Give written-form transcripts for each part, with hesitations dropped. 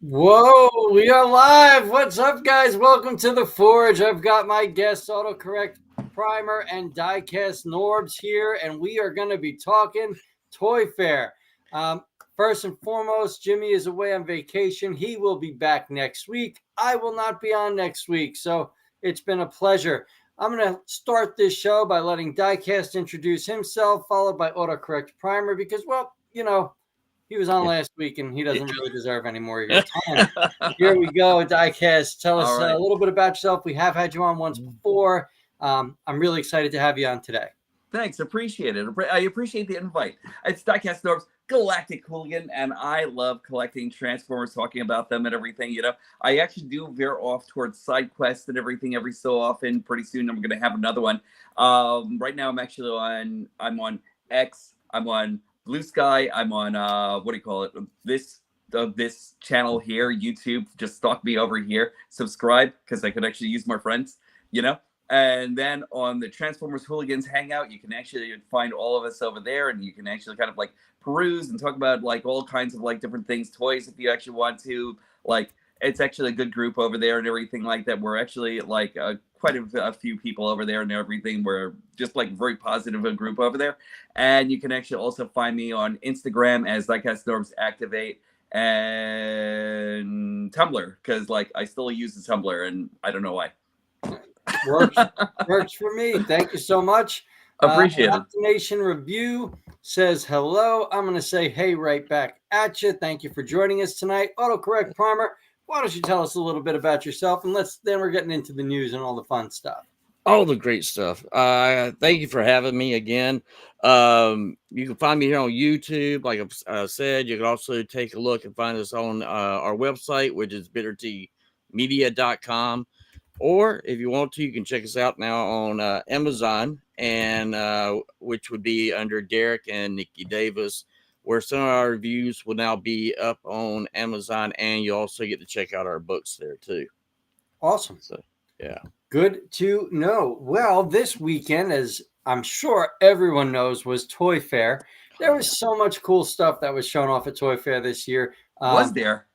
Whoa, we are live. What's up, guys? Welcome to the Forge. I've got my guests, Autocorrect Primer and Diecast Norbs here, and we are going to be talking Toyfair. First and foremost, Jimmy is away on vacation. He will be back next week. I will not be on next week, so it's been a pleasure. I'm going to start this show by letting Diecast introduce himself, followed by Autocorrect Primer, because, he was on last week, and he doesn't really deserve any more of your time. Here we go, Diecast. Tell us a little bit about yourself. We have had you on once before. I'm really excited to have you on today. Thanks. Appreciate it. I appreciate the invite. It's Diecast Norbs, Galactic Hooligan, and I love collecting Transformers, talking about them and everything. I actually do veer off towards side quests and everything every so often. Pretty soon I'm going to have another one. Right now I'm on X. I'm on Blue Sky. I'm on this channel here, YouTube. Just stalk me over here. Subscribe, because I could actually use more friends, And then on the Transformers Hooligans Hangout, you can actually find all of us over there, and you can actually kind of peruse and talk about all kinds of different things, toys, if you actually want to. It's actually a good group over there and everything like that. We're actually quite a few people over there and everything. We're just very positive a group over there. And you can actually also find me on Instagram as Diecast Norbs Activate, and Tumblr, because I still use the Tumblr, and I don't know why. Works for me. Thank you so much. Appreciate it. Nation Review says hello. I'm going to say hey right back at you. Thank you for joining us tonight. Autocorrect Primer, why don't you tell us a little bit about yourself, and then we're getting into the news and all the fun stuff. All the great stuff. Thank you for having me again. You can find me here on YouTube. Like I said, you can also take a look and find us on our website, which is bitterteamedia.com. Or if you want to, you can check us out now on Amazon, and which would be under Derek and Nikki Davis, where some of our reviews will now be up on Amazon, and you also get to check out our books there too. Awesome. So, yeah. Good to know. Well, this weekend, as I'm sure everyone knows, was Toyfair. There was so much cool stuff that was shown off at Toyfair this year. Was there?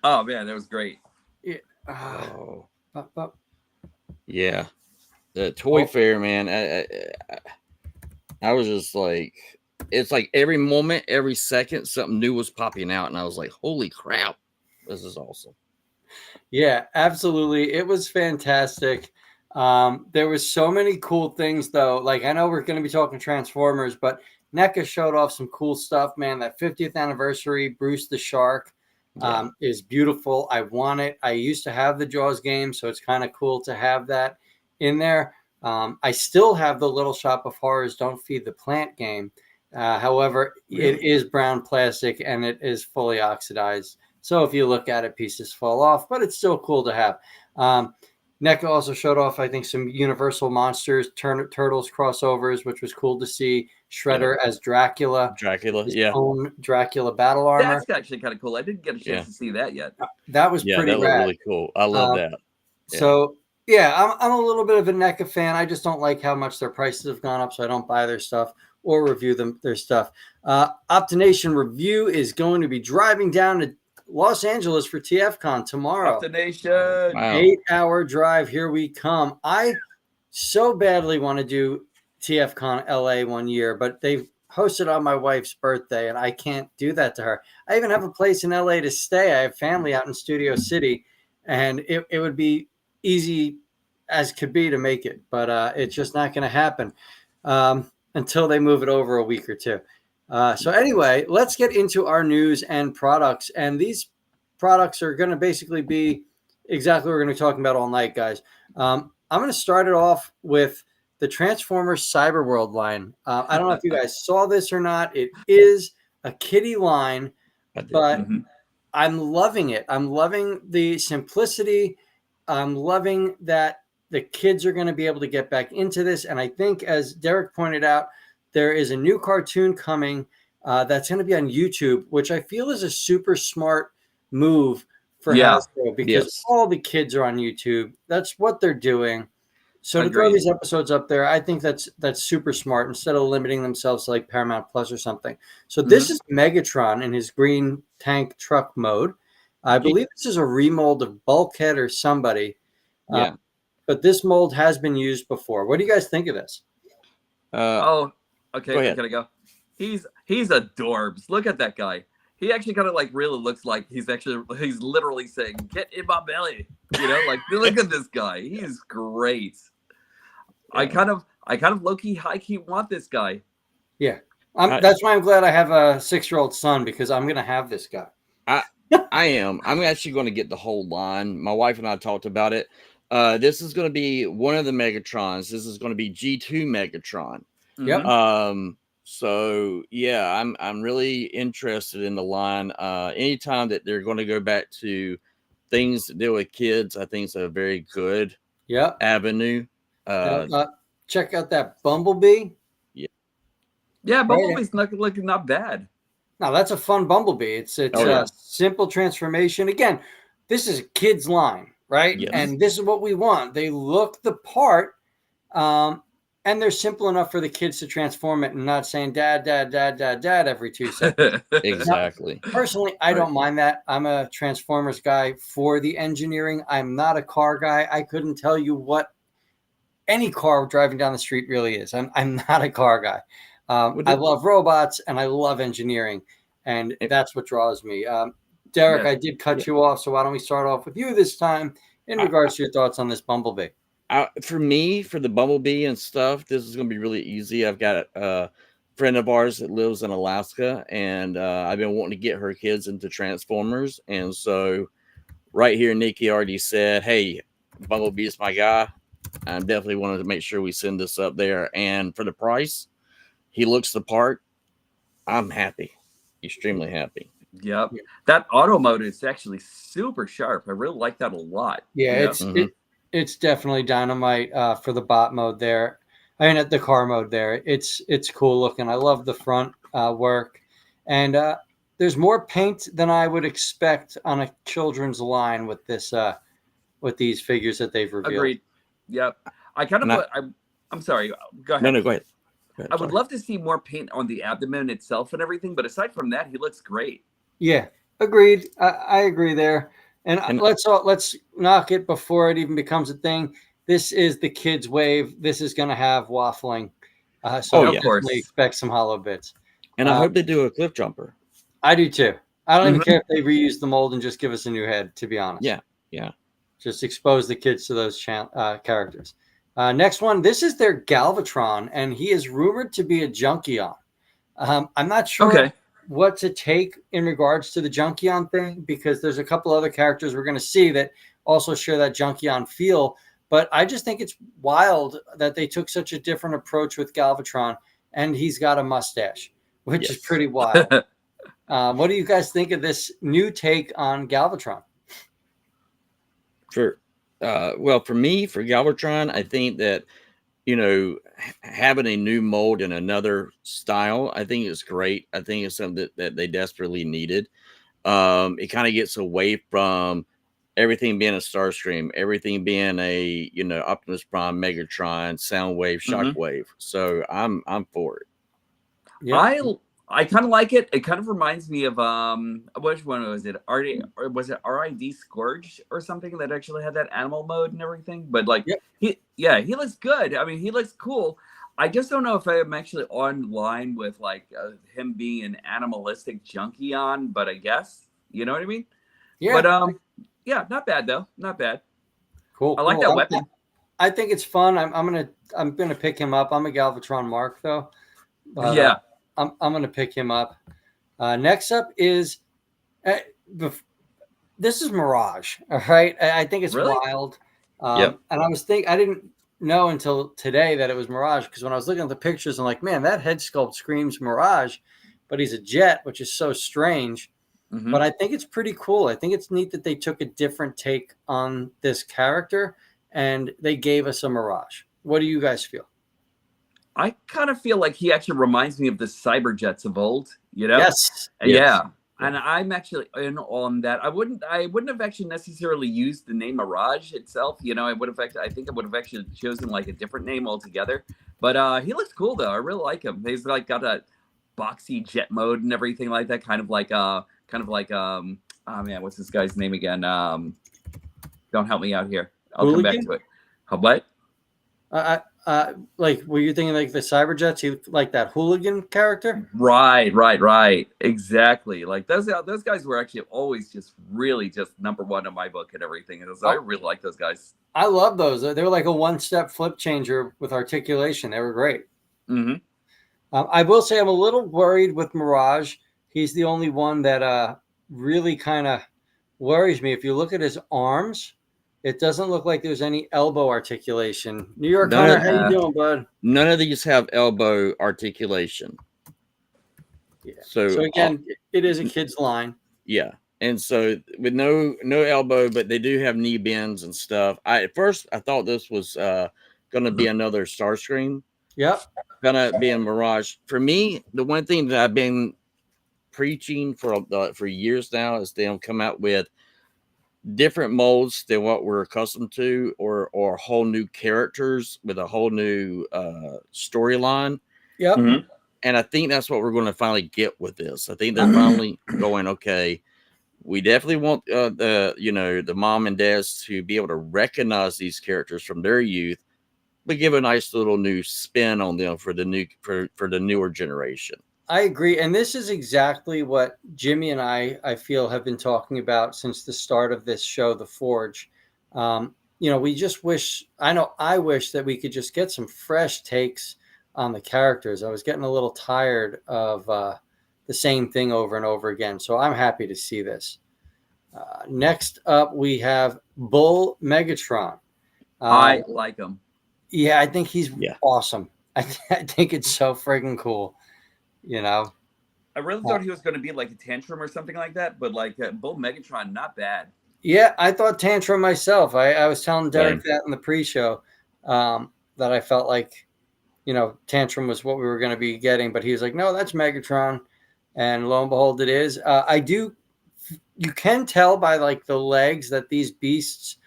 Oh, man, that was great. Yeah. The Toyfair, man, I was just it's every moment, every second, something new was popping out, and I was like, holy crap, this is awesome. Yeah, absolutely. It was fantastic. There was so many cool things, though. I know we're going to be talking Transformers, but NECA showed off some cool stuff, man. That 50th anniversary Bruce the Shark is beautiful. I want it. I used to have the Jaws game, so it's kind of cool to have that in there. I still have the Little Shop of Horrors Don't Feed the Plant game. However, It is brown plastic, and it is fully oxidized. So if you look at it, pieces fall off, but it's still cool to have. NECA also showed off, I think, some Universal Monsters, Turtles crossovers, which was cool to see. Shredder as Dracula. Own Dracula battle armor. That's actually kind of cool. I didn't get a chance to see that yet. That was pretty that rad. Really cool. I love that. Yeah. So, I'm a little bit of a NECA fan. I just don't like how much their prices have gone up, so I don't buy their stuff or review their stuff. Optination Review is going to be driving down to Los Angeles for TFCon tomorrow. Optination. Wow. 8-hour drive. Here we come. I so badly want to do TFCon LA one year, but they've hosted on my wife's birthday, and I can't do that to her. I even have a place in LA to stay. I have family out in Studio City, and it would be easy as could be to make it, but it's just not going to happen until they move it over a week or two. So anyway, let's get into our news and products. And these products are going to basically be exactly what we're going to be talking about all night, guys. I'm going to start it off with the Transformers Cyberworld line. I don't know if you guys saw this or not. It is a kiddie line, but I'm loving it. I'm loving the simplicity. I'm loving that the kids are going to be able to get back into this. And I think, as Derek pointed out, there is a new cartoon coming that's going to be on YouTube, which I feel is a super smart move for Hasbro, because all the kids are on YouTube. That's what they're doing. So to throw these episodes up there, I think that's super smart, instead of limiting themselves to like Paramount Plus or something. So this is Megatron in his green tank truck mode. I believe this is a remold of Bulkhead or somebody. Yeah. But this mold has been used before. What do you guys think of this? Oh, okay. Go I'm ahead. gonna go. He's adorbs. Look at that guy. He actually kind of like really looks like he's literally saying, "Get in my belly." You know, like look at this guy. He's great. Yeah. I kind of low key, high key want this guy. Yeah, that's why I'm glad I have a 6-year-old son, because I'm gonna have this guy. I am. I'm actually going to get the whole line. My wife and I talked about it. This is going to be one of the Megatrons. This is going to be G2 Megatron. Yep. So yeah, I'm really interested in the line. Anytime that they're going to go back to things to deal with kids, I think it's a very good avenue. Check out that Bumblebee. Yeah, Bumblebee's not bad. No, that's a fun Bumblebee. It's a simple transformation. Again, this is a kid's line, right? Yes. And this is what we want. They look the part, and they're simple enough for the kids to transform it and not saying dad, dad, dad, dad, dad every 2 seconds. Exactly. Now, personally, I don't mind that. I'm a Transformers guy for the engineering. I'm not a car guy. I couldn't tell you what any car driving down the street really is. I'm not a car guy. I love robots and I love engineering, and that's what draws me. Derek, I did cut you off, so why don't we start off with you this time in regards to your thoughts on this Bumblebee? For me, for the Bumblebee and stuff, this is going to be really easy. I've got a friend of ours that lives in Alaska, and I've been wanting to get her kids into Transformers. And so right here, Nikki already said, hey, Bumblebee is my guy. I definitely wanted to make sure we send this up there. And for the price, he looks the part. I'm happy. Extremely happy. Yep. That auto mode is actually super sharp. I really like that a lot. Yeah, it's definitely dynamite for the bot mode there. I mean, the car mode there. It's cool looking. I love the front work. And there's more paint than I would expect on a children's line with this with these figures that they've revealed. Agreed. Yep. I'm sorry. Go ahead. No, go ahead. I would love to see more paint on the abdomen itself and everything, but aside from that, he looks great. Yeah, agreed. I agree there. And let's knock it before it even becomes a thing. This is the kids' wave. This is going to have waffling. So of course, expect some hollow bits. And I hope they do a cliff jumper. I do too. I don't even care if they reuse the mold and just give us a new head, to be honest. Yeah. Just expose the kids to those characters. Next one, this is their Galvatron, and he is rumored to be a Junkion. I'm not sure what to take in regards to the Junkion thing, because there's a couple other characters we're going to see that also share that Junkion feel. But I just think it's wild that they took such a different approach with Galvatron, and he's got a mustache, which is pretty wild. What do you guys think of this new take on Galvatron? Sure. Well, for me, for Galvatron, I think that, having a new mold in another style, I think is great. I think it's something that they desperately needed. It kind of gets away from everything being a Starscream, everything being a, Optimus Prime, Megatron, Soundwave, Shockwave. So I'm for it. Yeah. I kind of like it. It kind of reminds me of which one was it? Was it RID Scourge or something that actually had that animal mode and everything? But he looks good. I mean, he looks cool. I just don't know if I'm actually online with him being an animalistic Junkion, but I guess you know what I mean. Yeah. But not bad though. Not bad. Cool. I like that weapon. I think it's fun. I'm gonna pick him up. I'm a Galvatron Mark though. I'm going to pick him up. Next up is this is Mirage. All right. I think it's wild. And I didn't know until today that it was Mirage, because when I was looking at the pictures, I'm like, man, that head sculpt screams Mirage, but he's a jet, which is so strange. But I think it's pretty cool. I think it's neat that they took a different take on this character and they gave us a Mirage. What do you guys feel? I kind of feel like he actually reminds me of the Cyberjets of old, Yes. Yeah. And I'm actually in on that. I wouldn't have actually necessarily used the name Mirage itself. I think I would have actually chosen a different name altogether. But he looks cool though. I really like him. He's got a boxy jet mode and everything like that, kind of like oh man, what's this guy's name again? Don't help me out here. I'll come back to it. What? Like, were you thinking like the Cyberjets? You like that hooligan character? Right. Exactly. Like those guys were actually always just really just number one in my book and everything. And I really like those guys. I love those. They were like a one-step flip changer with articulation. They were great. Mm-hmm. I will say I'm a little worried with Mirage. He's the only one that really kind of worries me. If you look at his arms, it doesn't look like there's any elbow articulation. New York Hunter, how you doing, bud? None of these have elbow articulation. Yeah. So again, it is a kid's line. Yeah. And so with no elbow, but they do have knee bends and stuff. At first I thought this was going to be another Starscream. Yep. Gonna be a Mirage. For me, the one thing that I've been preaching for years now is they'll come out with different molds than what we're accustomed to, or whole new characters with a whole new storyline. Yep. Mm-hmm. And I think that's what we're going to finally get with this. I think they're finally going, okay, we definitely want the mom and dads to be able to recognize these characters from their youth, but give a nice little new spin on them for the newer generation. I agree. And this is exactly what Jimmy and I feel have been talking about since the start of this show, The Forge. We just wish that we could just get some fresh takes on the characters. I was getting a little tired of the same thing over and over again. So I'm happy to see this. Next up, we have Bull Megatron. I like him. Yeah, I think he's awesome. I think it's so friggin' cool. I really thought he was going to be like a Tantrum or something like that, but like Bull Megatron, not bad. Yeah, I thought Tantrum myself. I was telling Derek that in the pre-show that I felt like, Tantrum was what we were going to be getting, but he was like, no, that's Megatron. And lo and behold, it is. You can tell by like the legs that these beasts,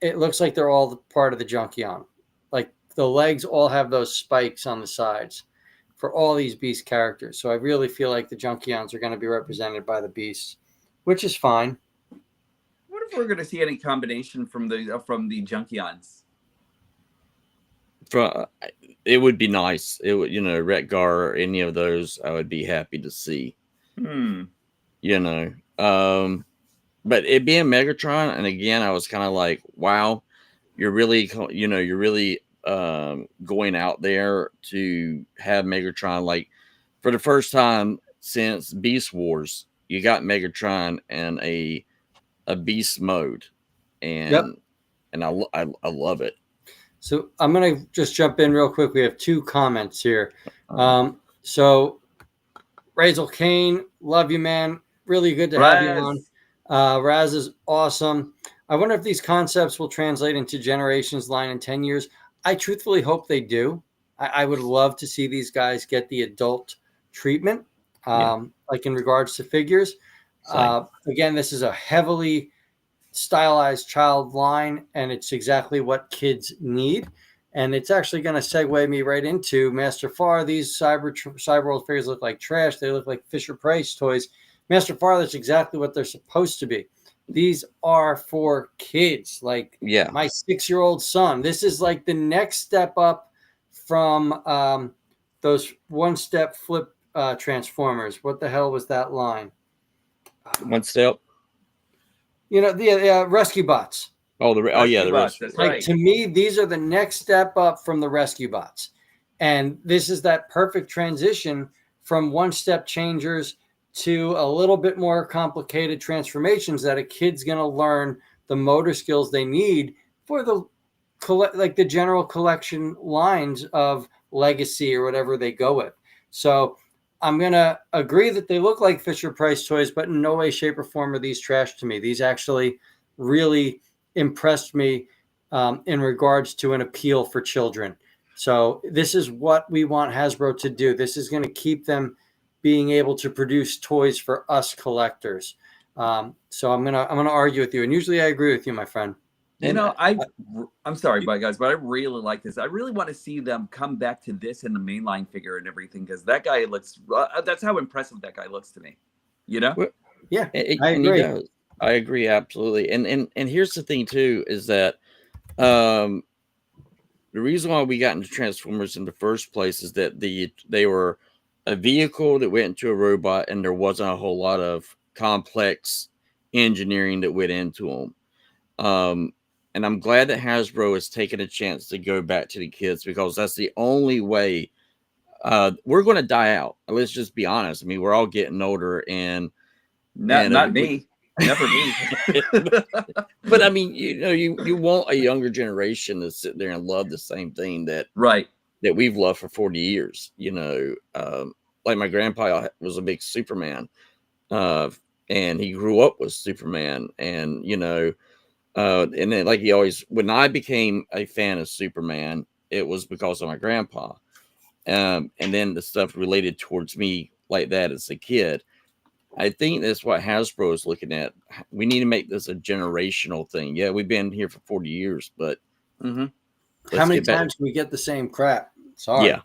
it looks like they're all part of the Junkion. Like the legs all have those spikes on the sides for all these beast characters. So I really feel like the Junkions are going to be represented by the beasts, which is fine. What if we're going to see any combination from the Junkions? It would be nice. It would, Retgar or any of those, I would be happy to see. But it being Megatron, and again, I was kind of like, wow, you're really going out there to have Megatron. Like for the first time since Beast Wars, you got Megatron in a beast mode, and I love it. So I'm gonna just jump in real quick. We have 2 comments here. So Razel Kane, love you, man. Really good to have you on. Raz is awesome. I wonder if these concepts will translate into Generations line in 10 years. I truthfully hope they do. I would love to see these guys get the adult treatment, like in regards to figures. Again, this is a heavily stylized child line, and it's exactly what kids need. And it's actually going to segue me right into Master Far. These Cyberworld figures look like trash. They look like Fisher-Price toys. Master Far, that's exactly what they're supposed to be. These are for kids, like my 6-year-old son. This is like the next step up from those one-step flip Transformers. What the hell was that line? One step. The Rescue Bots. The Rescue Bots. That's right. To me, these are the next step up from the Rescue Bots. And this is that perfect transition from one-step changers to a little bit more complicated transformations that a kid's going to learn the motor skills they need for the general collection lines of Legacy or whatever they go with. So I'm going to agree that they look like Fisher-Price toys, but in no way, shape, or form are these trash to me. These actually really impressed me in regards to an appeal for children. So this is what we want Hasbro to do. This is going to keep them being able to produce toys for us collectors. So I'm gonna argue with you, and usually I agree with you, my friend. I'm sorry, guys, but I really like this. I really want to see them come back to this in the mainline figure and everything, because that guy looks. That's how impressive that guy looks to me. Yeah, And, I and he agree. does. I agree absolutely. And here's the thing too is that um, the reason why we got into Transformers in the first place is that they were a vehicle that went into a robot, and there wasn't a whole lot of complex engineering that went into them. And I'm glad that Hasbro has taken a chance to go back to the kids, because that's the only way we're going to die out. Let's just be honest. I mean, we're all getting older, and Not me. Never me. but I mean, you want a younger generation to sit there and love the same thing that Right. we've loved for 40 years. Like my grandpa was a big Superman, and he grew up with Superman, and and then like he always, when I became a fan of Superman, it was because of my grandpa, and then the stuff related towards me like that as a kid. I think that's what Hasbro is looking at. We need to make this a generational thing. Yeah, we've been here for 40 years, but Mm-hmm. How many times do we get the same crap? It's hard. Yeah.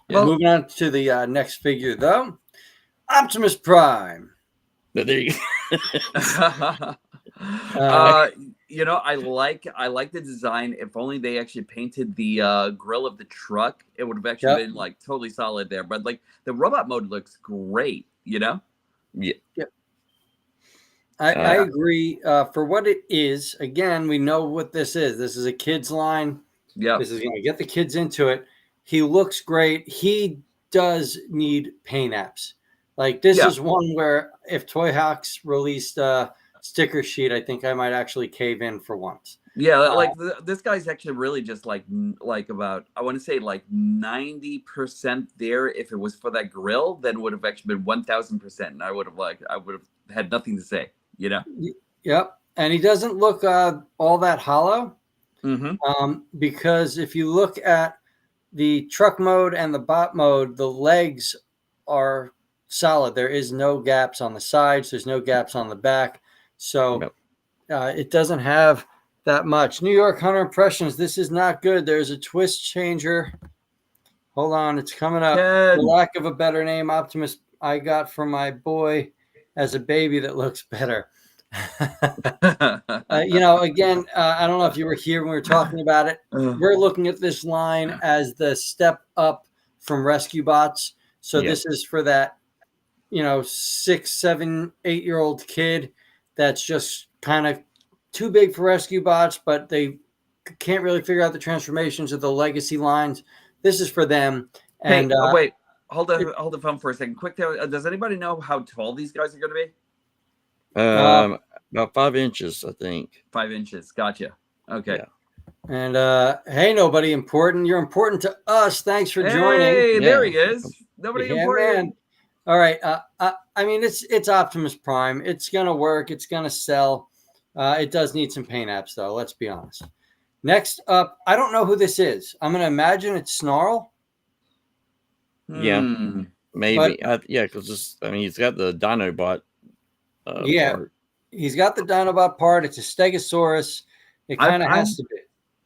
Well, moving on to the next figure, though, Optimus Prime. But there you I like the design. If only they actually painted the grill of the truck, it would have actually been like totally solid there. But like the robot mode looks great, Yeah. Yep. I agree. For what it is, again, we know what this is. This is a kids line. Yeah. This is going to get the kids into it. He looks great. He does need paint apps. Like this is one where if Toy Hawks released a sticker sheet, I think I might actually cave in for once. Yeah, like this guy's actually really just like about, I want to say like 90% there. If it was for that grill, then would have actually been 1000%, and I would have had nothing to say. Yep, and he doesn't look all that hollow. Mm-hmm. Because if you look at the truck mode and the bot mode, the legs are solid. There is no gaps on the sides. There's no gaps on the back. So it doesn't have that much. New York Hunter Impressions. This is not good. There's a twist changer. Hold on. It's coming up. For lack of a better name, Optimus, I got from my boy as a baby that looks better. Again, I don't know if you were here when we were talking about it. We're looking at this line as the step up from Rescue Bots. So this is for that, 6, 7, 8-year-old kid that's just kind of too big for Rescue Bots, but they can't really figure out the transformations of the legacy lines. This is for them. And wait, hold the phone for a second. Quick, does anybody know how tall these guys are going to be? About 5 inches, I think. 5 inches. Gotcha. Okay. Yeah. And hey, nobody important. You're important to us. Thanks for joining. Hey, there he is. Nobody important. Man. All right. I mean, it's Optimus Prime. It's gonna work. It's gonna sell. It does need some paint apps, though. Let's be honest. Next up, I don't know who this is. I'm gonna imagine it's Snarl. Yeah, maybe. Because he's got the Dinobot. Part. He's got the Dinobot part. It's a Stegosaurus. It kind of has to be.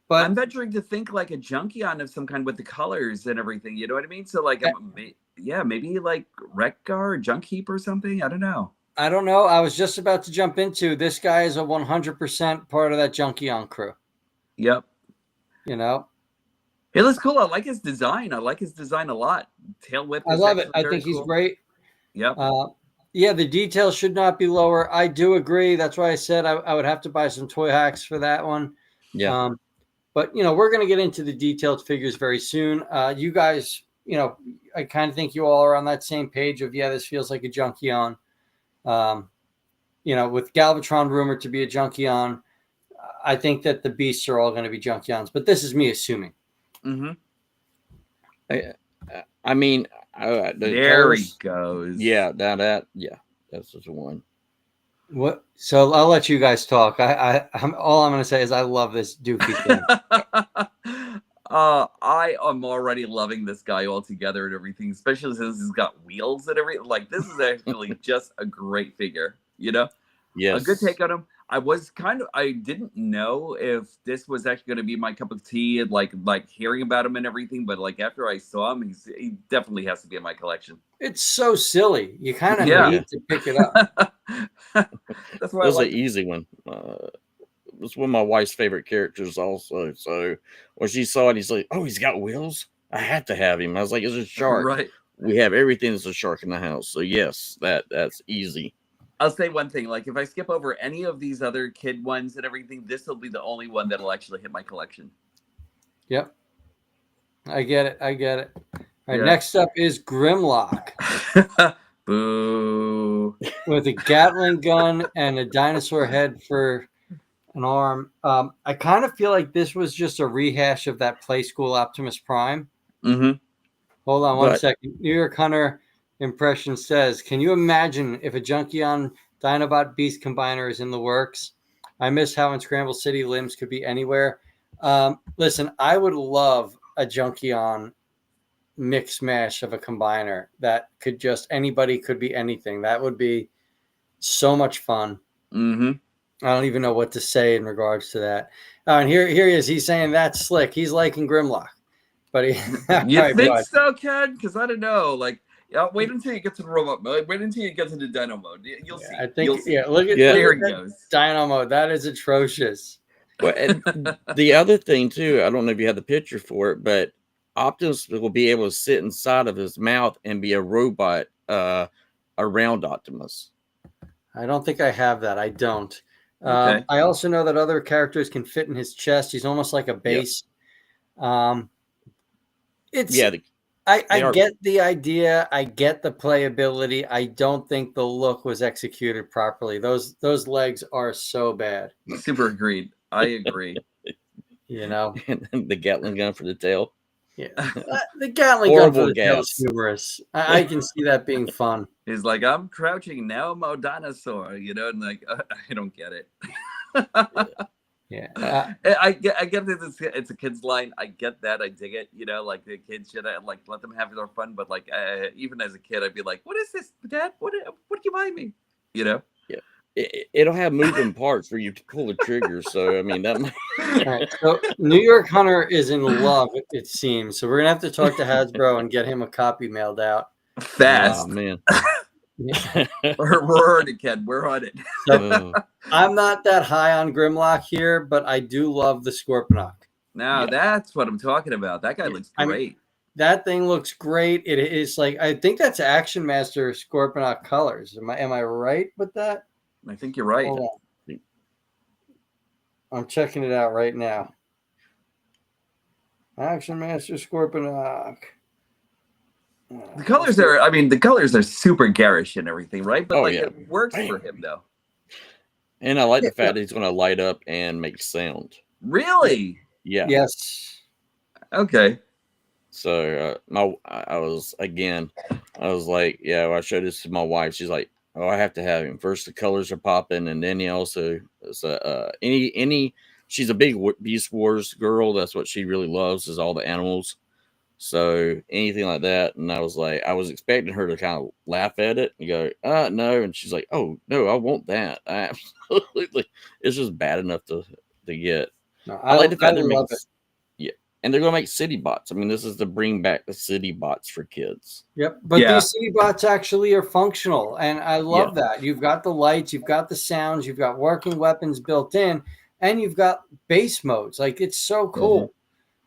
But I'm venturing to think like a Junkion of some kind with the colors and everything. You know what I mean? So like, maybe like Wreck-Gar or Junk Heap or something. I don't know. I was just about to jump into this guy is a 100% part of that Junkion crew. Yep. He looks cool. I like his design. I like his design a lot. Tail whip. I love it. I think he's great. Yep. The details should not be lower. I do agree. That's why I said I would have to buy some Toy Hacks for that one. Yeah. But, we're going to get into the detailed figures very soon. You guys, I kind of think you all are on that same page of, this feels like a Junkion. With Galvatron rumored to be a Junkion, I think that the beasts are all going to be Junkions. But this is me assuming. Mm-hmm. I mean, there he goes. Yeah, that's the one. What? So I'll let you guys talk. I'm all I'm going to say is I love this Dookie thing. I am already loving this guy altogether and everything, especially since he's got wheels and everything. Like, this is actually just a great figure. Yes. A good take on him. I didn't know if this was actually going to be my cup of tea, and like hearing about him and everything, but like after I saw him, he definitely has to be in my collection. It's so silly. You kind of Yeah. need to pick it up. That's why It was I an like easy one. It was one of my wife's favorite characters also. So when she saw it, he's like, "Oh, he's got wheels. I have to have him." I was like, "It's a shark." right. We have everything that's a shark in the house. So yes, that's easy. I'll say one thing, like if I skip over any of these other kid ones and everything, this will be the only one that'll actually hit my collection. Yep. I get it. All right, Yeah. next up is Grimlock Boo. with a Gatling gun and a dinosaur head for an arm. I kind of feel like this was just a rehash of that Play School Optimus Prime. Mm-hmm. Hold on one But- second. New York Hunter Impression says, can you imagine if a Junkion Dinobot Beast Combiner is in the works? I miss how in Scramble City limbs could be anywhere. Listen, I would love a Junkion mix mash of a combiner that could just, anybody could be anything. That would be so much fun. Mm-hmm. I don't even know what to say in regards to that. And here he is. He's saying that's slick. He's liking Grimlock. But he, You all right, think bud. so, Ken? Because I don't know. Like, yeah, wait until you get to the robot mode. Wait until you get to the dino mode. You'll see. I think, You'll see. look at, Yeah. There look he at that goes. Dino mode. That is atrocious. Well, and the other thing too, I don't know if you had the picture for it, but Optimus will be able to sit inside of his mouth and be a robot around Optimus. I don't think I have that. I don't. Okay. I also know that other characters can fit in his chest. He's almost like a base. It's Yeah, I are- get the idea. I get the playability. I don't think the look was executed properly. Those legs are so bad. Super agreed. I agree. You know. and the Gatling gun for the tail. Yeah. The Gatling gun for Horrible the tail is guess. humorous. I can see that being fun. He's like, I'm crouching now, I'm a dinosaur, you know, and like, I don't get it. Yeah. I get that it's a kid's line. I get that. I dig it. You know, like the kids should like let them have their fun. But like, even as a kid, I'd be like, "What is this, Dad? What are you buying me?" You know. It'll have moving parts where you pull the trigger. So I mean that. All right, so New York Hunter is in love, it seems. So we're gonna have to talk to Hasbro and get him a copy mailed out. Fast. Oh man. Yeah. We're on it, Ken. We're on it. Oh, I'm not that high on Grimlock here, but I do love the Scorponok. Now Yeah. that's what I'm talking about. That guy Yeah, looks I mean, great. That thing looks great. It is like, I think that's Action Master Scorponok colors. Am I right with that? I think you're right. Hold on. I'm checking it out right now. Action Master Scorponok. The colors are super garish and everything, right? But Oh, like yeah. it works for Bam. him though. and I like the fact that he's going to light up and make sound. Really? Yeah. Yes. Okay. So I was like, yeah. I showed this to my wife. She's like, oh, I have to have him. First, the colors are popping, and then he also is any. She's a big Beast Wars girl. That's what she really loves is all the animals. So anything like that, and I was expecting her to kind of laugh at it and go, no, and she's like, oh no, I want that. I absolutely, it's just bad enough to get. No, I like the fact they're love making, it. yeah, and they're gonna make city bots. I mean, this is to bring back the city bots for kids. Yep. But Yeah. these city bots actually are functional. And I love that. You've got the lights, you've got the sounds, you've got working weapons built in, and you've got base modes. Like, it's so cool.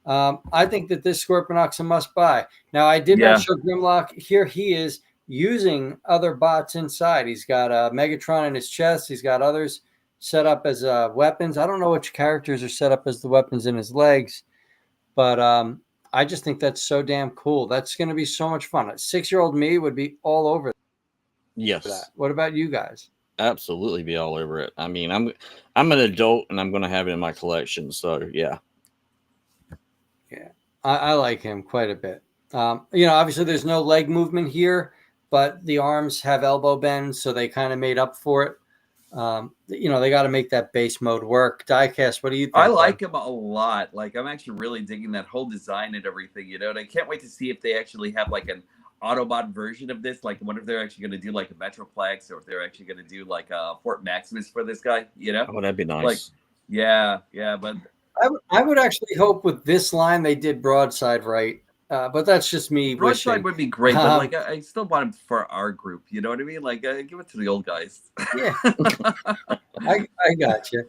I think that this Scorponok's a must buy. Now, I did Yeah. not show Grimlock. Here he is using other bots inside. He's got Megatron in his chest. He's got others set up as weapons. I don't know which characters are set up as the weapons in his legs, but I just think that's so damn cool. That's going to be so much fun. A 6-year-old me would be all over Yes, that. What about you guys? absolutely be all over it. I mean, I'm an adult and I'm gonna have it in my collection. So yeah. I like him quite a bit. Obviously there's no leg movement here, but the arms have elbow bends, so they kind of made up for it. They got to make that base mode work. Diecast, what do you think? I like him a lot. Like I'm actually really digging that whole design and everything, you know, and I can't wait to see if they actually have like an Autobot version of this. Like, I wonder if they're actually going to do like a Metroplex, or if they're actually going to do like a Fort Maximus for this guy. Oh, that'd be nice. Like, yeah, but I would actually hope with this line they did Broadside right, but that's just me Broadside wishing. would be great. But like, I still want him for our group. You know what I mean? Like, give it to the old guys. Yeah, I got you.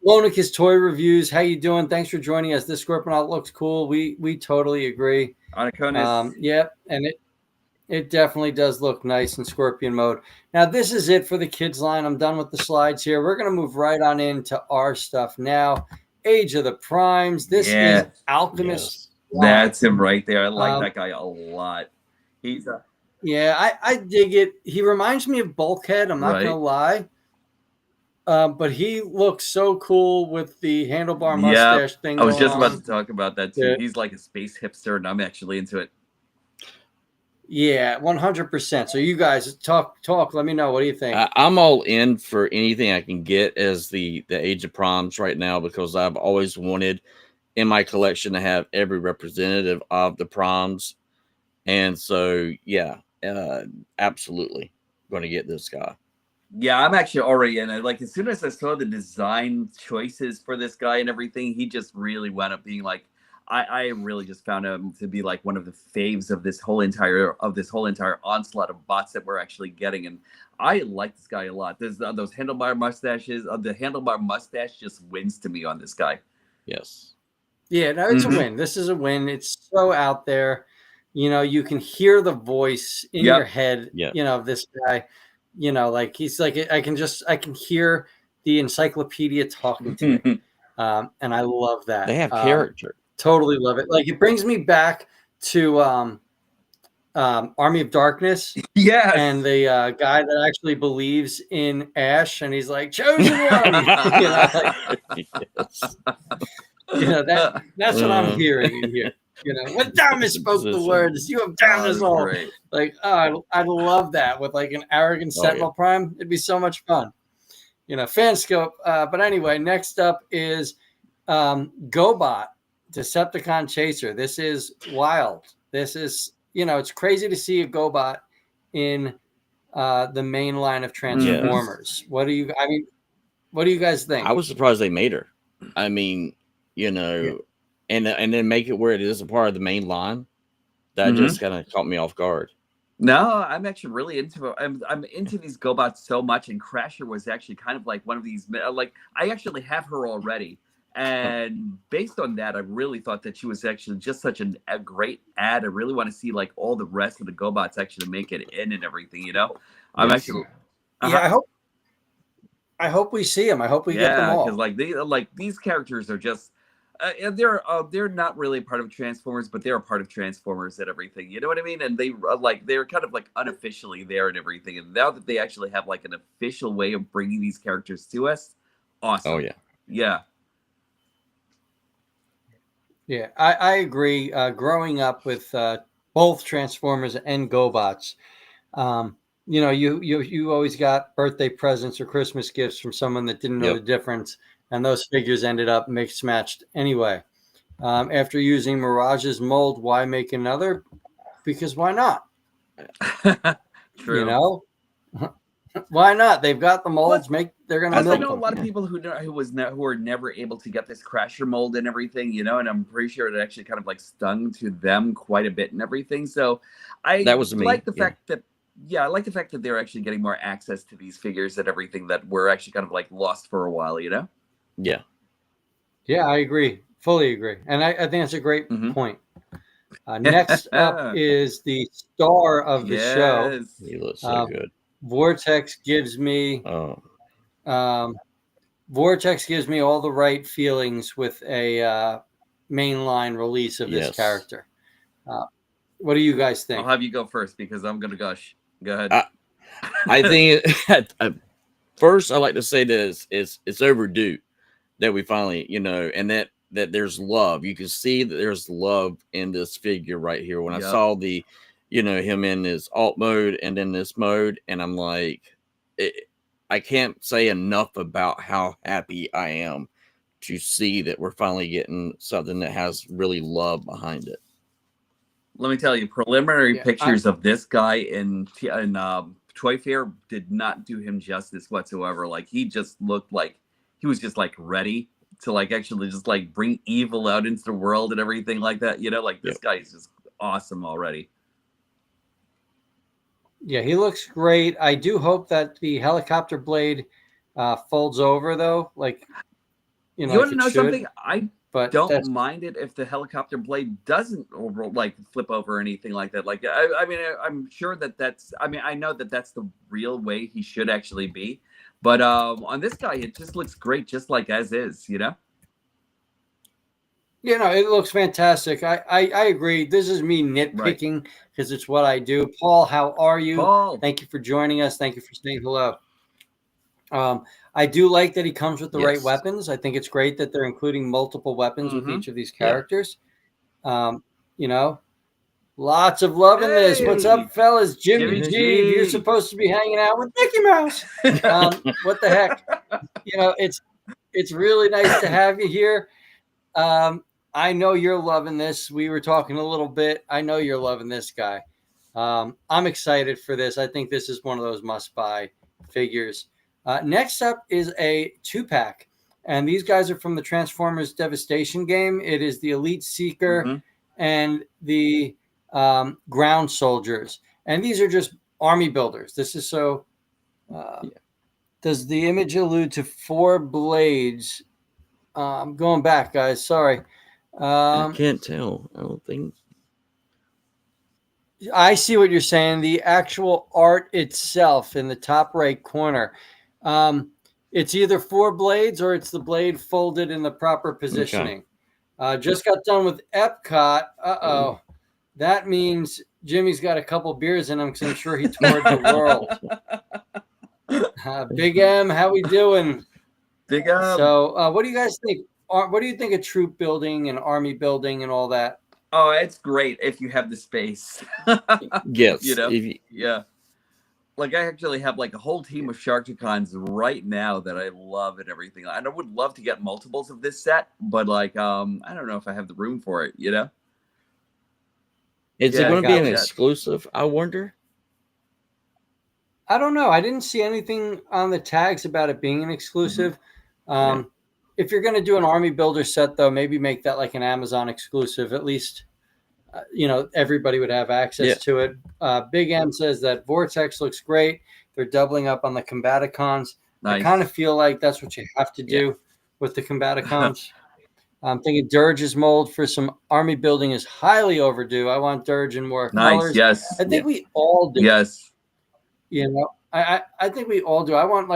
Lonica's Toy Reviews. How you doing? Thanks for joining us. This Scorpionaut looks cool. We totally agree. Anaconis. Yep, and it definitely does look nice in Scorpion mode. Now, this is it for the kids line. I'm done with the slides here. We're going to move right on into our stuff now. Age of the Primes. This is Alchemist. Yes. That's him right there. I like that guy a lot. He's I dig it. He reminds me of Bulkhead. I'm not Right. going to lie. But he looks so cool with the handlebar mustache thing. I was just going about on. to talk about that too. Yeah. He's like a space hipster, and I'm actually into it. Yeah, 100%. So you guys talk. Let me know. What do you think? I'm all in for anything I can get as the Age of Primes right now, because I've always wanted in my collection to have every representative of the Primes. And so, yeah, absolutely going to get this guy. Yeah, I'm actually already in it. Like, as soon as I saw the design choices for this guy and everything, he just really wound up being like, I really just found him to be like one of the faves of this whole entire onslaught of bots that we're actually getting. And I like this guy a lot. There's those handlebar mustaches. The handlebar mustache just wins to me on this guy. Yes. Yeah, no, it's a win. This is a win. It's so out there. You know, you can hear the voice in your head, you know, this guy, you know, like he's like, I can hear the encyclopedia talking to me. And I love that. They have character. Totally love it. Like, it brings me back to Army of Darkness. Yes. And the guy that actually believes in Ash, and he's like, chosen one. You know, like, Yes. you know, that's what I'm hearing in here. You know, when Thomas spoke the words, you have damned us all. Great. Like, oh, I'd love that with like an arrogant Sentinel Prime. It'd be so much fun. You know, Fanscope. But anyway, next up is GoBot, Decepticon Chaser. This is wild. This is, you know, it's crazy to see a GoBot in the main line of Transformers. Yes. What do you guys think? I was surprised they made her. I mean, you know, and then make it where it is a part of the main line. That just kind of caught me off guard. No, I'm actually really into it. I'm into these GoBots so much, and Crasher was actually kind of like one of these. Like, I actually have her already, and based on that, I really thought that she was actually just such a great ad. I really want to see like all the rest of the GoBots actually make it in and everything. You know, I'm actually. Yeah, I hope we see them. I hope we get them all. Because these characters are just. They're not really part of Transformers, but they're a part of Transformers and everything. You know what I mean? And they're kind of like unofficially there and everything. And now that they actually have like an official way of bringing these characters to us, awesome. Oh yeah. Yeah, I agree. Growing up with both Transformers and GoBots, you know, you always got birthday presents or Christmas gifts from someone that didn't know the difference. And those figures ended up mixed matched anyway. After using Mirage's mold, why make another? Because why not? True. You know, why not? They've got the molds. They're going to milk I know them. a lot of people who were never able to get this Crasher mold and everything, you know, and I'm pretty sure it actually kind of like stung to them quite a bit and everything. So I like the fact that. Yeah, I like the fact that they're actually getting more access to these figures and everything that were actually kind of like lost for a while, you know? Yeah. Yeah, I agree. Fully agree. And I think that's a great point. Next up is the star of the show. He looks so good. Vortex gives me Vortex gives me all the right feelings with a mainline release of this character. What do you guys think? I'll have you go first because I'm going to gush. Go ahead. I think first I like to say that it's overdue that we finally, you know, and that there's love. You can see that there's love in this figure right here. When I saw the, you know, him in his alt mode and in this mode, and I'm like, I can't say enough about how happy I am to see that we're finally getting something that has really love behind it. Let me tell you, preliminary Yeah, pictures of this guy in Toyfair did not do him justice whatsoever. Like he just looked like he was just like ready to like actually just like bring evil out into the world and everything like that. You know, like this Yep. guy is just awesome already. yeah, he looks great. I do hope that the helicopter blade folds over, though, like You like want to it know should. something? I But don't that's mind it if the helicopter blade doesn't like flip over or anything like that. Like, I mean, I'm sure that that's. I mean, I know that that's the real way he should actually be, but on this guy, it just looks great, just like as is. You know? it looks fantastic. I agree. This is me Right, nitpicking because it's what I do. Paul, how are you? Paul. Thank you for joining us. Thank you for saying hello. I do like that he comes with the right Yes. weapons. I think it's great that they're including multiple weapons with Mm-hmm. each of these Yeah. characters. Um, you know, lots of love in this. What's Hey, up, fellas? Jimmy Jimmy G, you're G. supposed to be hanging out with Mickey Mouse. What the heck? It's really nice to have you here. I know you're loving this. We were talking a little bit. I know you're loving this guy. I'm excited for this. I think this is one of those must-buy figures. Next up is a 2-pack, and these guys are from the Transformers Devastation game. It is the Elite Seeker Mm-hmm. and the Ground Soldiers, and these are just army builders. This is so. Does the image allude to 4 blades? I'm going back, guys. Sorry. I can't tell. I don't think. I see what you're saying. The actual art itself in the top right corner. It's either 4 blades or it's the blade folded in the proper positioning. Just got done with Epcot. Uh-oh. That means Jimmy's got a couple beers in him because I'm sure he toured the world. Big M, how we doing? Big up. So what do you guys think? What do you think of troop building and army building and all that? Oh, it's great if you have the space. Yes. You know? If you, Yeah. Like I actually have like a whole team of Sharkticons right now that I love and everything. And I would love to get multiples of this set, but like I don't know if I have the room for it, you know? is Yeah, it going to be an gotcha. exclusive? I wonder. I don't know. I didn't see anything on the tags about it being an exclusive. If you're going to do an army builder set, though, maybe make that like an Amazon exclusive. At least, everybody would have access to it. Big M says that Vortex looks great. They're doubling up on the Combaticons. Nice. I kind of feel like that's what you have to do with the Combaticons. I'm thinking Dirge's mold for some army building is highly overdue. I want Dirge in more colors. Yes. I think we all do. Yes. I think we all do. I want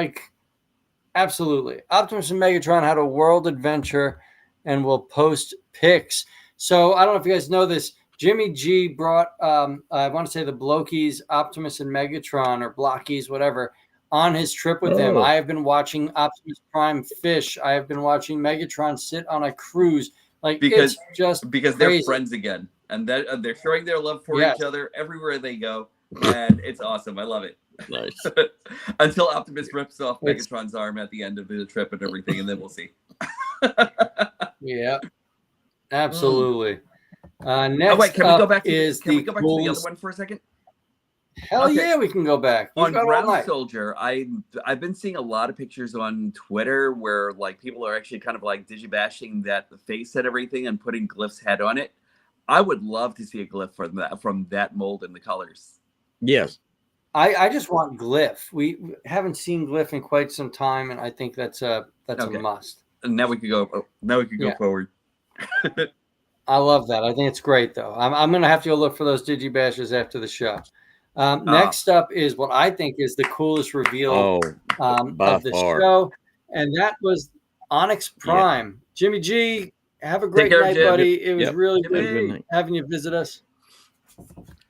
absolutely. Optimus and Megatron had a world adventure, and we'll post pics. So I don't know if you guys know this. Jimmy G brought, I want to say the Blokies, Optimus and Megatron, or Blockies, whatever, on his trip with him. I have been watching Optimus Prime fish. I have been watching Megatron sit on a cruise. It's just because crazy. They're friends again, and that they're showing their love for each other everywhere they go, and it's awesome. I love it. Nice. Until Optimus rips off Megatron's arm at the end of the trip and everything, and then we'll see. Yeah, absolutely. Next wait, can we go back to the other one for a second? Hell yeah, we can go back. On Ground Soldier, I've been seeing a lot of pictures on Twitter where like people are actually kind of like digibashing the face and everything and putting Glyph's head on it. I would love to see a Glyph from that mold in the colors. Yes. I just want Glyph. We haven't seen Glyph in quite some time, and I think that's a must. And now we could go. Now we could go forward. I love that. I think it's great, though. I'm going to have to go look for those digibashes after the show. Next up is what I think is the coolest reveal of the show, and that was Onyx Prime. Yeah. Jimmy G, have a great night, buddy. It was really good having you visit us.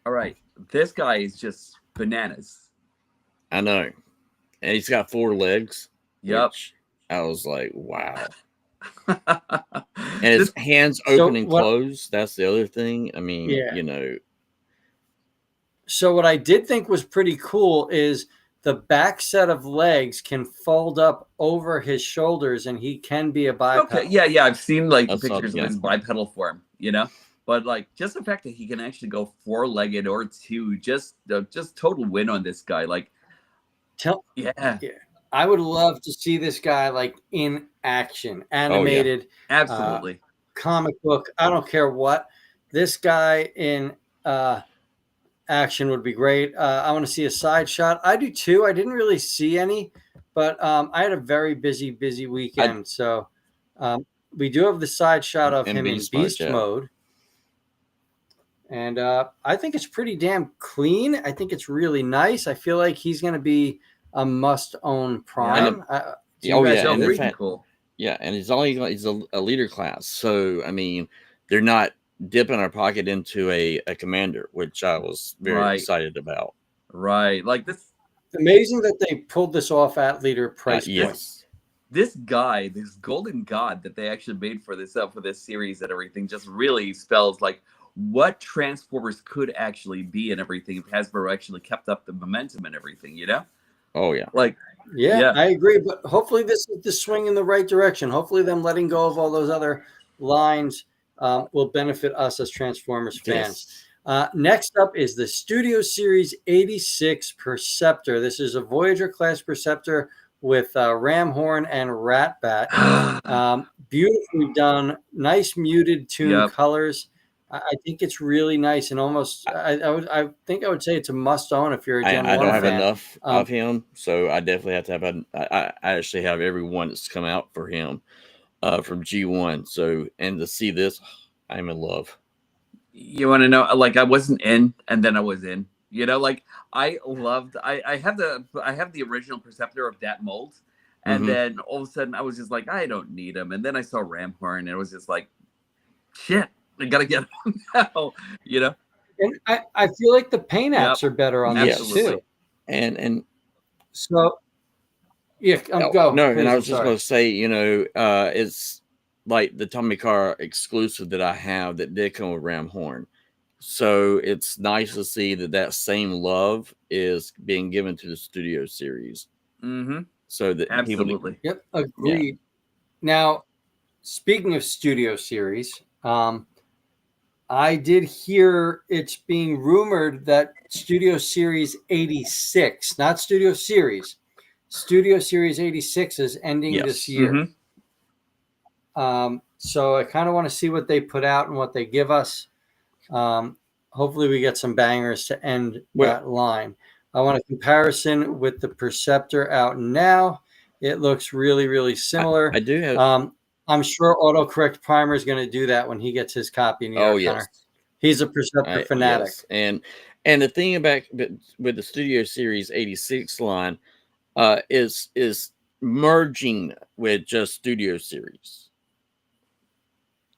All right. This guy is just bananas. I know. And he's got 4 legs. Yep. I was like, wow. And his hands open and close. That's the other thing. I mean, So what I did think was pretty cool is the back set of legs can fold up over his shoulders, and he can be a bipedal. Okay. Yeah. I've seen pictures of his bipedal form, you know? But like just the fact that he can actually go 4-legged or two, just total win on this guy. Like, yeah, I would love to see this guy like in action, animated, absolutely. comic book. I don't care what. This guy in action would be great. I want to see a side shot. I do too. I didn't really see any, but I had a very busy weekend. So we do have the side shot of him in beast mode. And I think it's pretty damn clean. I think it's really nice. I feel like he's going to be a must-own prime. Cool. Yeah, and he's a leader class. So, I mean, they're not dipping our pocket into a commander, which I was very excited about. Right. Like this. Amazing that they pulled this off at leader price point. Yes. This guy, this golden god that they actually made for this series and everything just really spells like what Transformers could actually be and everything if Hasbro actually kept up the momentum and everything, you know? Oh, yeah. Like, yeah, I agree. But hopefully this is the swing in the right direction. Hopefully them letting go of all those other lines will benefit us as Transformers fans. Yes. Next up is the Studio Series 86 Perceptor. This is a Voyager class Perceptor with Ram Horn and Ratbat. Beautifully done. Nice muted tune colors. I think it's really nice and almost. I think I would say it's a must own if you're a Gen 1 fan. I don't have enough of him, so I definitely have to have I actually have every one that's come out for him from G1. So and to see this, I'm in love. You want to know? Like I wasn't in, and then I was in. You know, like I loved. I have the original Perceptor of that mold, and then all of a sudden I was just like, I don't need him. And then I saw Ramhorn, and it was just like, shit. I gotta get them now, you know. And I feel like the paint apps are better on this too. And so go. No, please, and I was just gonna say, you know, it's like the Tommy Car exclusive that I have that did come with Ram Horn. So it's nice to see that same love is being given to the Studio Series. So that absolutely. Yep, agreed. Yeah. Now, speaking of Studio Series, I did hear it's being rumored that Studio Series 86, not Studio Series, Studio Series 86 is ending this year. So I kind of want to see what they put out and what they give us. Hopefully we get some bangers to end that line. I want a comparison with the Perceptor out now. It looks really, really similar. I do have... I'm sure Autocorrect Primer is going to do that when he gets his copy in New York. Hunter. He's a Perceptor fanatic. Yes. And the thing about with the Studio Series 86 line is merging with just Studio Series.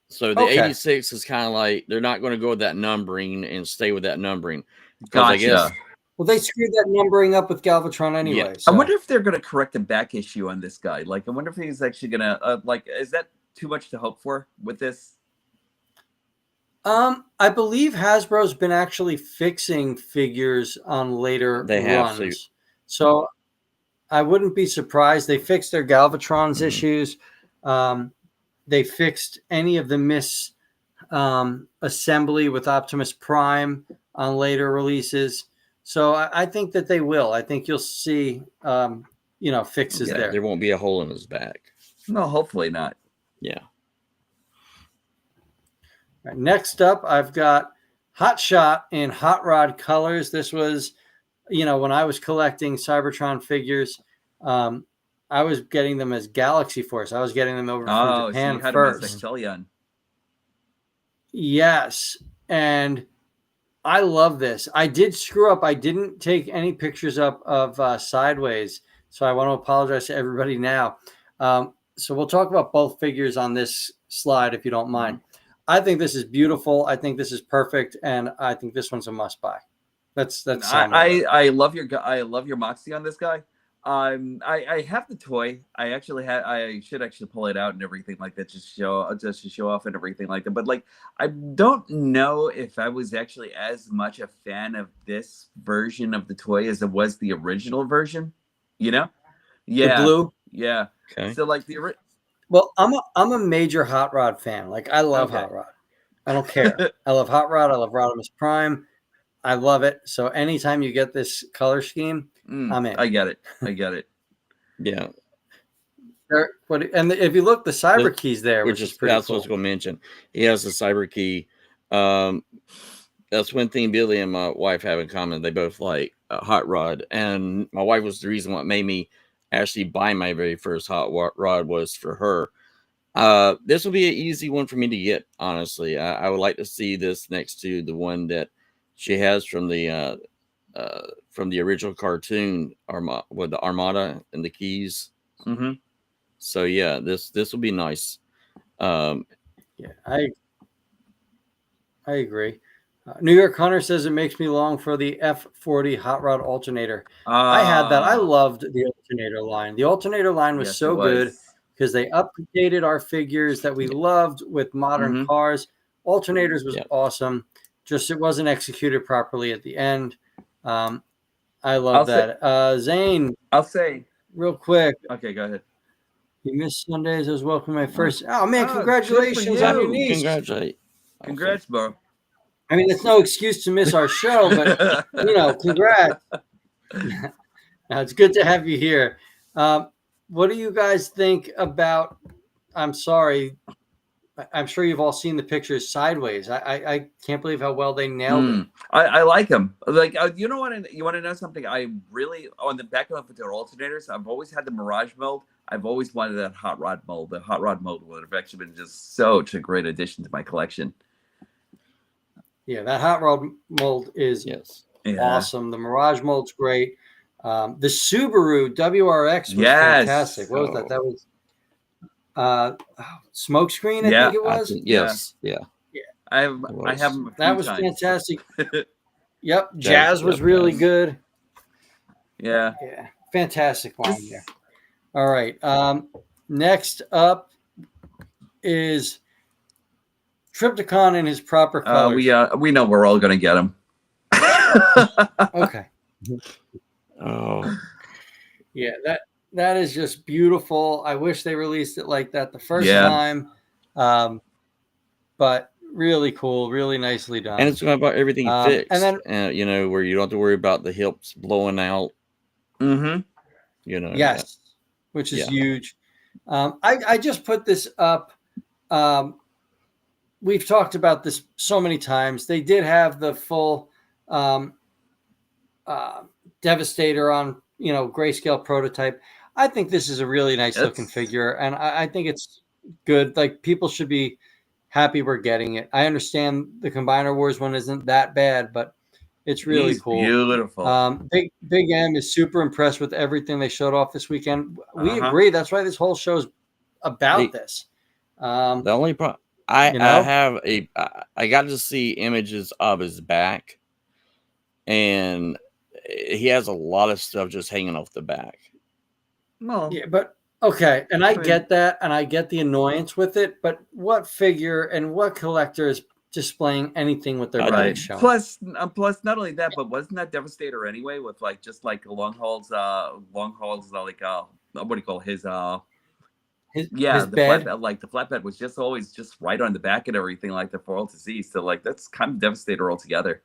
So the 86 is kind of like they're not going to go with that numbering and stay with that numbering. Gotcha. I guess, well, they screwed that numbering up with Galvatron anyway. Yeah. So. I wonder if they're going to correct the back issue on this guy. Like, I wonder if he's actually going to, is that too much to hope for with this? I believe Hasbro's been actually fixing figures on later runs. So I wouldn't be surprised. They fixed their Galvatrons issues. They fixed any of the assembly with Optimus Prime on later releases. So I think that they will. I think you'll see, fixes there. There won't be a hole in his back. No, hopefully not. Yeah. Right, next up, I've got Hot Shot in Hot Rod colors. This was, when I was collecting Cybertron figures, I was getting them as Galaxy Force. I was getting them over from Japan so you had first. Them as Yes, and I love this. I did screw up. I didn't take any pictures up of Sideways, so I want to apologize to everybody now. So we'll talk about both figures on this slide, if you don't mind. I think this is beautiful. I think this is perfect, and I think this one's a must-buy. That's. I love your Moxie on this guy. I have the toy. I should actually pull it out and everything like that, just to show off and everything like that. But like, I don't know if I was actually as much a fan of this version of the toy as it was the original version. Yeah, the blue. Yeah. Okay. So like well, I'm a major Hot Rod fan. Like I love Hot Rod. I don't care. I love Hot Rod. I love Rodimus Prime. I love it. So anytime you get this color scheme, I'm in. I get it. Yeah. And if you look, the cyber key's there, which is pretty that's cool. what I was going to mention. He has the cyber key. That's one thing Billy and my wife have in common. They both like Hot Rod, and my wife was the reason what made me actually buy my very first Hot Rod was for her. This will be an easy one for me to get. Honestly, I would like to see this next to the one that she has from the original cartoon with the Armada and the keys. Mm-hmm. So yeah, this will be nice. Yeah, I agree. New York Hunter says it makes me long for the F40 Hot Rod alternator. I had that. I loved the alternator line. The alternator line was so good because they updated our figures that we loved with modern cars. Alternators was awesome. Just it wasn't executed properly at the end. I love that. Zane, I'll say real quick. Okay, go ahead. You missed Sundays. I was welcoming my first. Oh man, congratulations on your niece. Congrats, bro. I mean, it's no excuse to miss our show, but congrats. Now, it's good to have you here. What do you guys think about? I'm sorry. I'm sure you've all seen the pictures sideways. I can't believe how well they nailed it. I like them. Like, you know what? You want to know something? I really, on the back of their alternators, I've always had the Mirage mold. I've always wanted that Hot Rod mold. The Hot Rod mold would have actually been just such a great addition to my collection. Yeah, that Hot Rod mold is awesome. The Mirage mold's great. The Subaru WRX was fantastic. What was that? That was Smokescreen, I think it was. Yes. I have them. That was fantastic. Yep. Jazz was really good. Yeah. Fantastic line there. All right. Next up is Triptychon in his proper colors. We know we're all going to get him. Okay. Oh. Yeah, that is just beautiful. I wish they released it like that the first time. But really cool, really nicely done. And it's about everything fixed. And then where you don't have to worry about the hips blowing out. Mm-hmm. Yes. Which is huge. I just put this up. We've talked about this so many times. They did have the full Devastator on, grayscale prototype. I think this is a really nice looking figure, and I think it's good. Like, people should be happy we're getting it. I understand the Combiner Wars one isn't that bad, but it's really cool. Beautiful. Big M is super impressed with everything they showed off this weekend. We agree. That's why this whole show's about this. The only problem I got to see images of his back, and he has a lot of stuff just hanging off the back. Well, yeah, but okay, and I get that, and I get the annoyance with it, but what figure and what collector is displaying anything with their back showing? Plus, not only that, but wasn't that Devastator anyway? With just long hauls, what do you call his his the bed? flatbed, the flatbed was just always just right on the back and everything like that for all to see. So that's kind of Devastator altogether.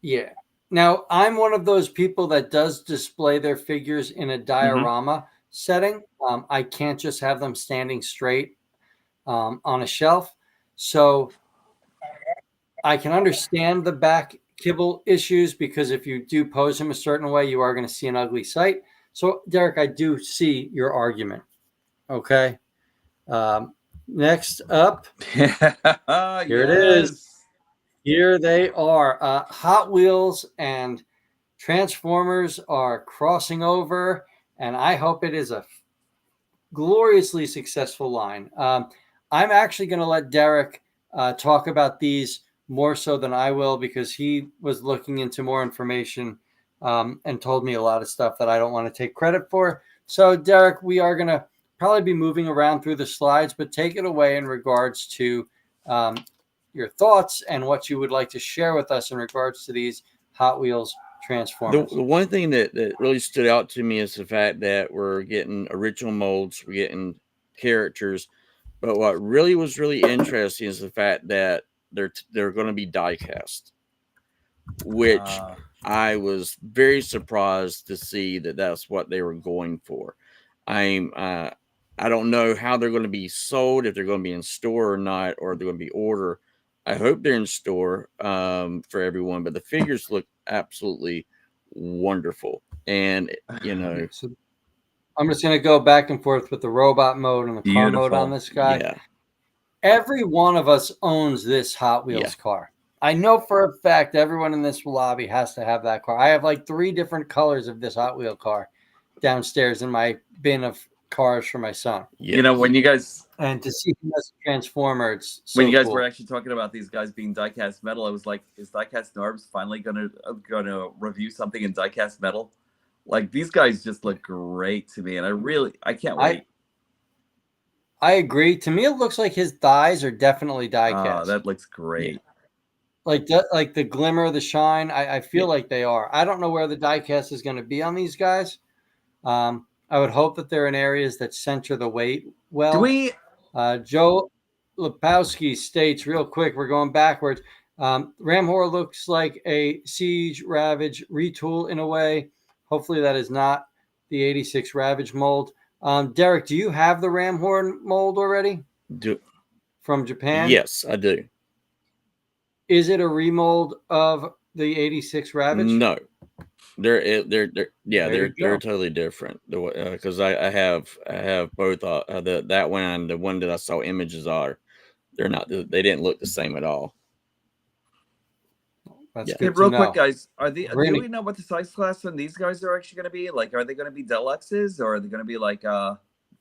Yeah. Now, I'm one of those people that does display their figures in a diorama setting. I can't just have them standing straight on a shelf. So I can understand the back kibble issues, because if you do pose him a certain way, you are going to see an ugly sight. So, Derek, I do see your argument. Okay. Next up, here it is. Here they are. Hot Wheels and Transformers are crossing over, and I hope it is a gloriously successful line. I'm actually going to let Derek talk about these more so than I will, because he was looking into more information and told me a lot of stuff that I don't want to take credit for. So, Derek, we are going to probably be moving around through the slides, but take it away in regards to your thoughts and what you would like to share with us in regards to these Hot Wheels Transformers. The one thing that really stood out to me is the fact that we're getting original molds, we're getting characters, But what really was really interesting is the fact that they're going to be die cast, which I was very surprised to see that that's what they were going for. I don't know how they're going to be sold, if they're going to be in store or not, or they're going to be order. I hope they're in store for everyone, but the figures look absolutely wonderful. And, you know, So I'm just going to go back and forth with the robot mode and the car mode on this guy. yeah. Every one of us owns this Hot Wheels car. I know for a fact everyone in this lobby has to have that car. I have like 3 different colors of this Hot Wheel car downstairs in my bin of cars for my son. Yes. You know, when you guys and to see him as a transformer, it's so when you guys cool. were actually talking about these guys being diecast metal, I was like, is Diecast Norbs finally gonna review something in diecast metal? Like, these guys just look great to me, and I can't wait. I agree. To me, it looks like his thighs are definitely die-cast. That looks great. Like the glimmer, the shine. I feel like they are. I don't know where the die-cast is going to be on these guys. I would hope that they're in areas that center the weight well. Do we? Joe Lepowski states real quick. We're going backwards. Ramhor looks like a Siege Ravage retool in a way. Hopefully, that is not the 86 Ravage mold. Derek, do you have the Ramhorn mold already? From Japan? Yes, I do. Is it a remold of the 86 Ravage? No, they're totally different. Because I have both that one and the one that I saw images are. They didn't look the same at all. That's good. Real quick, guys, do we know what the size class on these guys are actually going to be? Like, are they going to be deluxes, or are they going to be like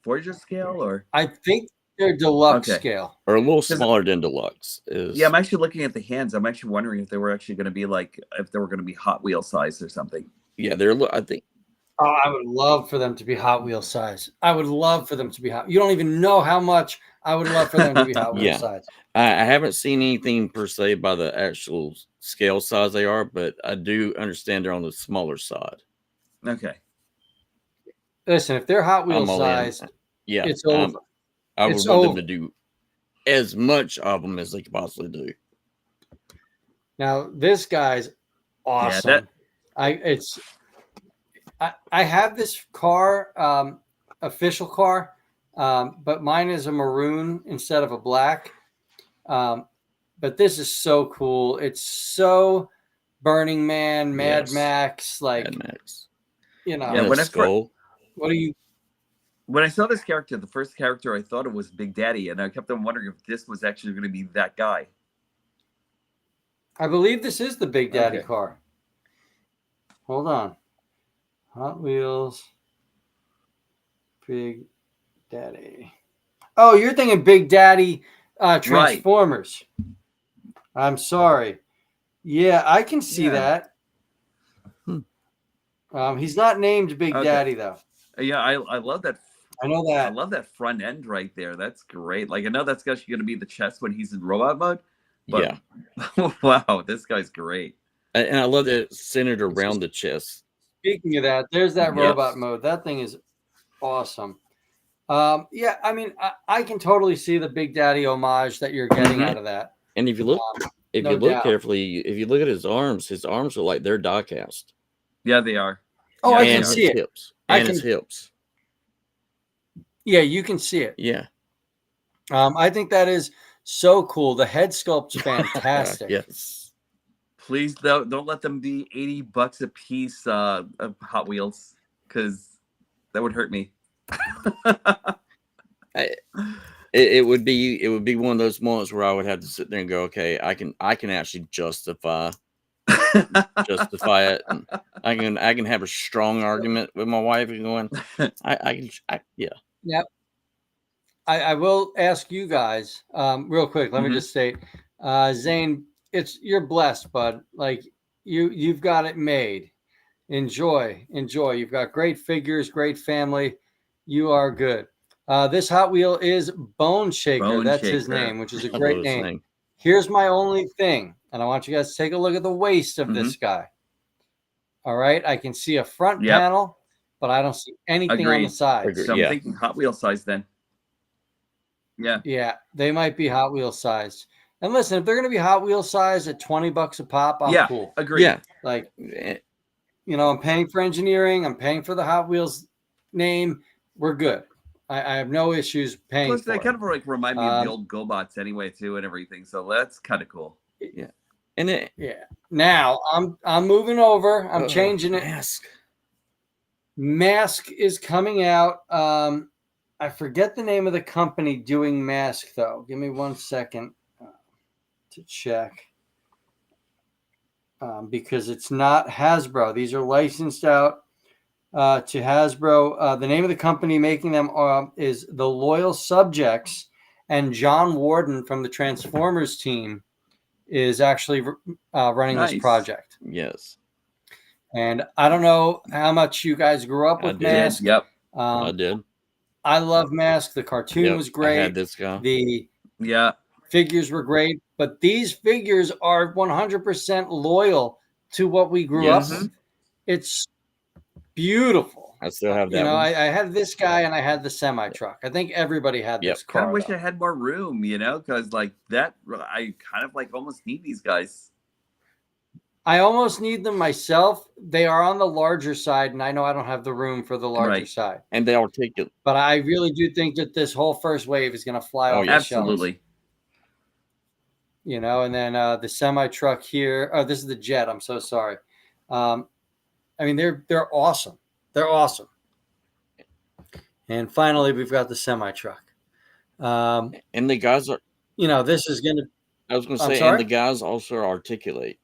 Voyager scale? Or I think they're deluxe scale, or a little smaller than deluxe. Yeah, I'm actually looking at the hands. I'm actually wondering if they were actually going to be if they were going to be Hot Wheel size or something. Yeah, I think. Oh, I would love for them to be Hot Wheel size. I would love for them to be hot. You don't even know how much I would love for them to be Hot Wheel size. I haven't seen anything per se by the actual scale size they are, but I do understand they're on the smaller side. Okay. Listen, if they're Hot Wheel size, it's over. I would want them to do as much of them as they could possibly do. Now, this guy's awesome. I have this car, official car, but mine is a maroon instead of a black. But this is so cool. It's so Burning Man, Mad Max, like Mad Max. You know. Yeah, when I saw this character, the first character I thought it was Big Daddy, and I kept on wondering if this was actually going to be that guy. I believe this is the Big Daddy car. Hold on. Hot Wheels, Big Daddy. Oh, you're thinking Big Daddy Transformers. Right. I'm sorry. Yeah, I can see that. He's not named Big Daddy, though. Yeah, I love that. I know that. I love that front end right there. That's great. Like, I know that's actually going to be the chest when he's in robot mode. But, wow, this guy's great. And I love that it's centered around the chest. Speaking of that, there's that robot mode. That thing is awesome. Yeah, I mean, I can totally see the Big Daddy homage that you're getting out of that. And if you look, carefully, if you look at his arms look like they're die cast. Yeah, they are. Oh, I can see it. Hips. And his hips. Yeah, you can see it. Yeah. I think that is so cool. The head sculpt's fantastic. Yes. Please don't let them be $80 a piece of Hot Wheels, because that would hurt me. It would be one of those moments where I would have to sit there and go, okay, I can actually justify it. And I can have a strong argument with my wife and going, Yep. I will ask you guys real quick. Let me just state, Zane, you're blessed, bud. Like you've got it made. Enjoy. You've got great figures, great family. You are good. This Hot Wheel is Bone Shaker. That's his name, which is a great name. Here's my only thing, and I want you guys to take a look at the waist of this guy. All right, I can see a front panel, but I don't see anything on the sides. So I'm thinking Hot Wheel size then. Yeah, they might be Hot Wheels sized. And listen, if they're going to be Hot Wheels sized at $20 a pop, I'm cool. Agreed. Yeah. Like, I'm paying for engineering. I'm paying for the Hot Wheels name. We're good. I have no issues paying Plus, for they it. kind of like remind me of the old GoBots anyway, too, and everything. So that's kind of cool. Yeah. And now I'm moving over. I'm changing it. Mask is coming out. I forget the name of the company doing Mask, though. Give me 1 second to check. Because it's not Hasbro. These are licensed out to Hasbro. The name of the company making them is The Loyal Subjects, and John Warden from the Transformers team is actually running this project. Yes. And I don't know how much you guys grew up with Mask. Yep. I did. I love Mask. The cartoon was great. I had this guy. The figures were great, but these figures are 100% loyal to what we grew up with. It's beautiful. I still have that. I had this guy and I had the semi truck. I think everybody had this car. I kind of wish I had more room, because like that, I kind of like almost need these guys. I almost need them myself. They are on the larger side, and I know I don't have the room for the larger side. And they articulate. But I really do think that this whole first wave is going to fly off the shelves. Absolutely. And then the semi truck here. Oh, this is the Jet. I'm so sorry. I mean, they're awesome. They're awesome. And finally, we've got the semi truck. And the guys are. This is going to. I was going to say, and the guys also articulate.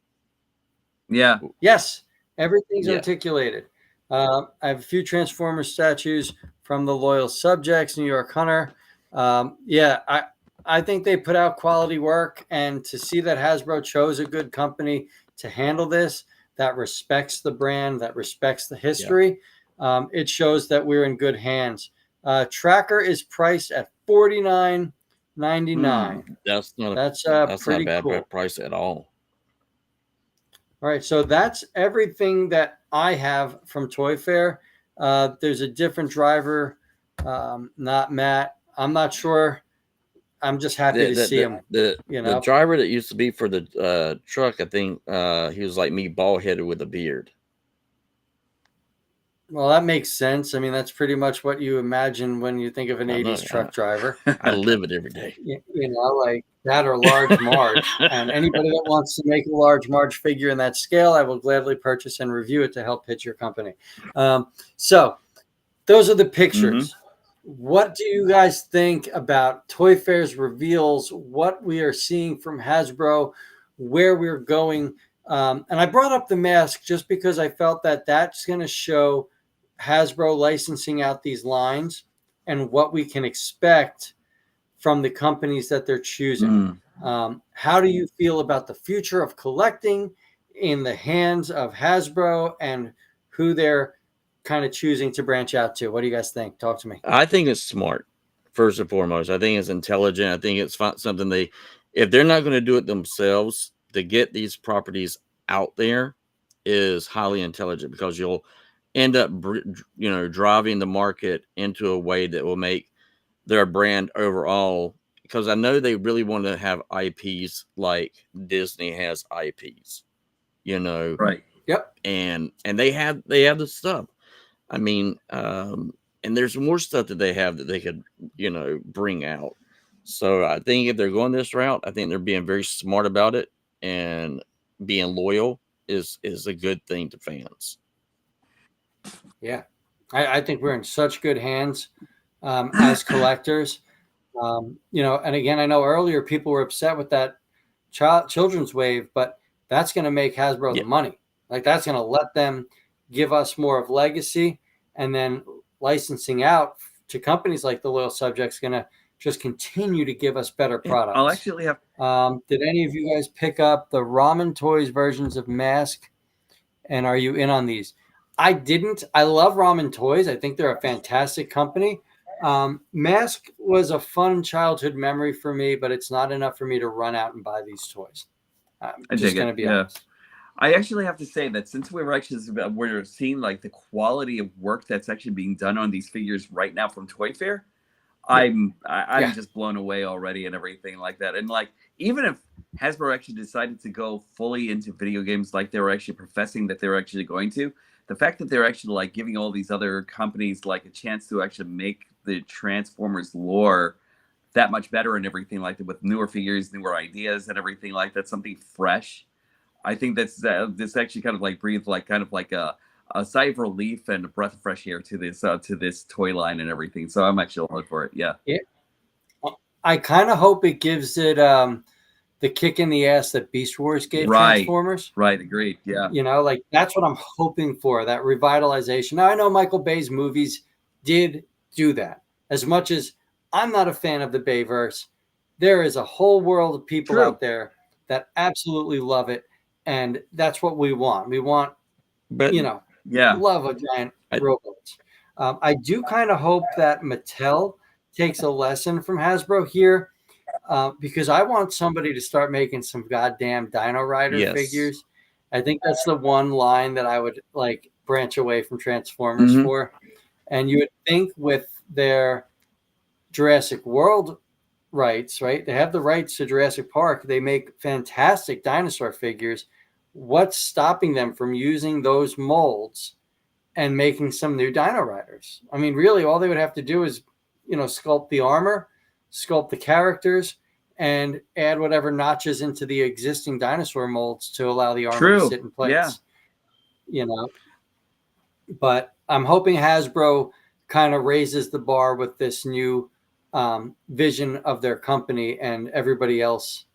Yeah. Yes, everything's articulated. I have a few Transformers statues from the Loyal Subjects, New York Hunter. I think they put out quality work, and to see that Hasbro chose a good company to handle this, that respects the brand, that respects the history, it shows that we're in good hands. Tracker is priced at $49.99. That's that's not a bad price at all. All right, so that's everything that I have from Toyfair. There's a different driver, not Matt. I'm not sure. I'm just happy to see him. The driver that used to be for the truck, I think he was like me, bald headed with a beard. Well, that makes sense. I mean, that's pretty much what you imagine when you think of an 80s truck driver. I live it every day. Like that or Large Marge. And anybody that wants to make a Large Marge figure in that scale, I will gladly purchase and review it to help pitch your company. So those are the pictures. What do you guys think about Toyfair's reveals, what we are seeing from Hasbro, where we're going? And I brought up the mask just because I felt that that's going to show Hasbro licensing out these lines and what we can expect from the companies that they're choosing. How do you feel about the future of collecting in the hands of Hasbro and who they're kind of choosing to branch out to? What do you guys think? Talk to me. I think it's smart, first and foremost. I think it's intelligent. I think it's something if they're not going to do it themselves, to get these properties out there is highly intelligent, because you'll end up, driving the market into a way that will make their brand overall. Because I know they really want to have IPs like Disney has IPs, Right. Yep. And they have the stuff. I mean, and there's more stuff that they have that they could, bring out. So I think if they're going this route, I think they're being very smart about it, and being loyal is a good thing to fans. Yeah, I think we're in such good hands as collectors. And again, I know earlier people were upset with that children's wave, but that's going to make Hasbro the money. Like, that's going to let them give us more of legacy, and then licensing out to companies like the Loyal Subjects going to just continue to give us better products. I'll actually have. Did any of you guys pick up the Ramen Toys versions of Mask? And are you in on these? I didn't. I love Ramen Toys. I think they're a fantastic company. Mask was a fun childhood memory for me, but it's not enough for me to run out and buy these toys. I'm just going to be honest. I actually have to say that since we're seeing like the quality of work that's actually being done on these figures right now from Toyfair, I'm Yeah. just blown away already and everything like that. And like, even if Hasbro actually decided to go fully into video games, like they were actually professing that they were actually going to, the fact that they're actually like giving all these other companies like a chance to actually make the Transformers lore that much better and everything like that, with newer figures, newer ideas and everything like that, something fresh. I think that's this actually kind of like breathed like kind of like a sigh of relief and a breath of fresh air to this toy line and everything. So I'm actually looking for it. Yeah. I kind of hope it gives it the kick in the ass that Beast Wars gave Transformers. Right. Agreed. Yeah. You know, like that's what I'm hoping for, that revitalization. Now, I know Michael Bay's movies did do that. As much as I'm not a fan of the Bayverse, there is a whole world of people out there that absolutely love it. And that's what we want. We want, love a giant robots. I do kind of hope that Mattel takes a lesson from Hasbro here, because I want somebody to start making some goddamn Dino Rider figures. I think that's the one line that I would like branch away from Transformers for. And you would think with their Jurassic World rights, right? They have the rights to Jurassic Park. They make fantastic dinosaur figures. What's stopping them from using those molds and making some new Dino Riders? I mean, really, all they would have to do is, sculpt the armor, sculpt the characters, and add whatever notches into the existing dinosaur molds to allow the armor to sit in place. Yeah. But I'm hoping Hasbro kind of raises the bar with this new vision of their company, and everybody else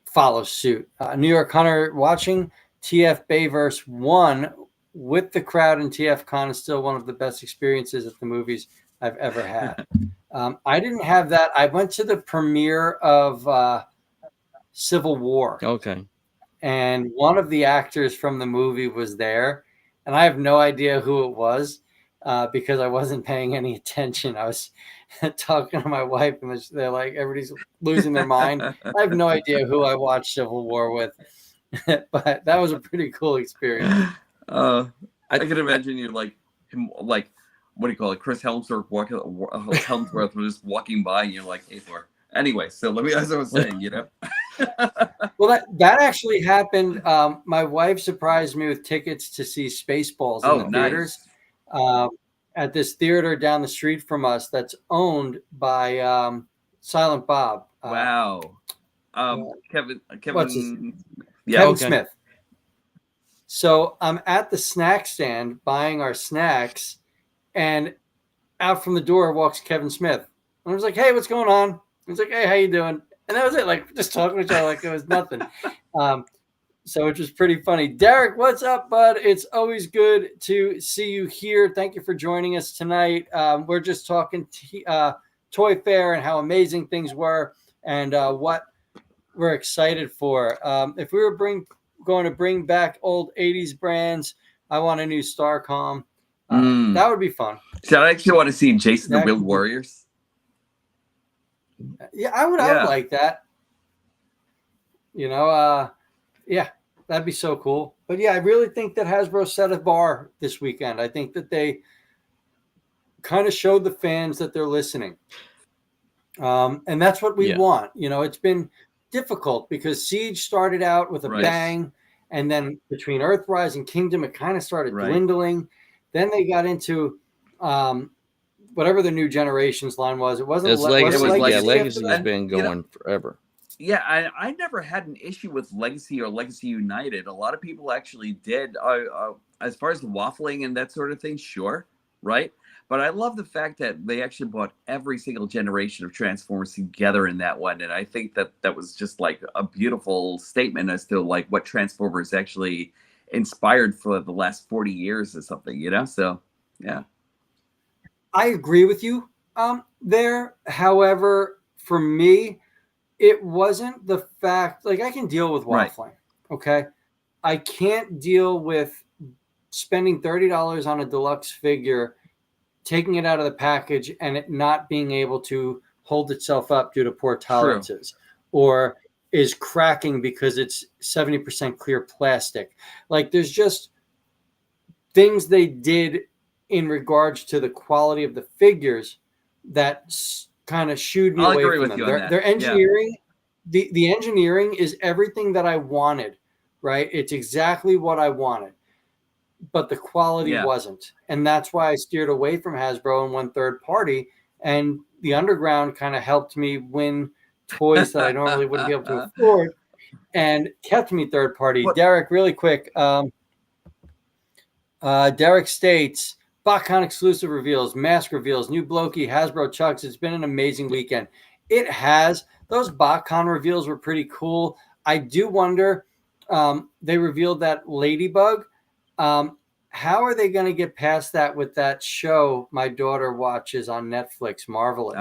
follows suit. New York Hunter watching TF Bayverse 1 with the crowd in TF Con is still one of the best experiences at the movies I've ever had. I didn't have that. I went to the premiere of Civil War. Okay. And one of the actors from the movie was there, and I have no idea who it was because I wasn't paying any attention. I was talking to my wife, and they're like, everybody's losing their mind. I have no idea who I watched Civil War with, but that was a pretty cool experience. I can imagine you like him, like, what do you call it? Chris Helmsworth was just walking by, and you're like, hey, Thor. Anyway, so let me, as I was saying, Well, that actually happened. My wife surprised me with tickets to see Spaceballs in the theaters at this theater down the street from us that's owned by Silent Bob. Wow. Kevin Smith. So I'm at the snack stand buying our snacks, and out from the door walks Kevin Smith. And I was like, hey, what's going on? He was like, hey, how you doing? And that was it, like just talking to each other like it was nothing. So it was pretty funny. Derek, what's up, bud? It's always good to see you here. Thank you for joining us tonight. We're just talking Toyfair and how amazing things were, and what we're excited for. If we were going to bring back old 80s brands, I want a new Starcom. That would be fun. So I actually want to see Jason the Real Warriors. Yeah, I would like that. Yeah, that'd be so cool. But yeah, I really think that Hasbro set a bar this weekend. I think that they kind of showed the fans that they're listening. And that's what we want. It's been difficult because Siege started out with a bang, and then between Earthrise and Kingdom, it kind of started dwindling. Then they got into whatever the new Generations line was. It wasn't Legacy has been going forever. Yeah, I never had an issue with Legacy or Legacy United. A lot of people actually did. As far as the waffling and that sort of thing, sure, right? But I love the fact that they actually brought every single generation of Transformers together in that one. And I think that was just like a beautiful statement as to like what Transformers actually inspired for the last 40 years or something, So, yeah. I agree with you there. However, for me, it wasn't the fact, like I can deal with waffling, okay? I can't deal with spending $30 on a deluxe figure, taking it out of the package, and it not being able to hold itself up due to poor tolerances, or is cracking because it's 70% clear plastic. Like there's just things they did in regards to the quality of the figures that kind of shooed me I'll away agree from with them. you on that. Their Yeah. engineering, the engineering is everything that I wanted, right? It's exactly what I wanted, but the quality Yeah. wasn't. And that's why I steered away from Hasbro and went third party. And the Underground kind of helped me win toys that I normally wouldn't be able to afford and kept me third party. What- Derek, really quick. Derek states, BotCon exclusive reveals, mask reveals, new Blokey, Hasbro Chucks. It's been an amazing weekend. It has. Those BotCon reveals were pretty cool. I do wonder, they revealed that Ladybug. How are they going to get past that with that show my daughter watches on Netflix, Marvelous,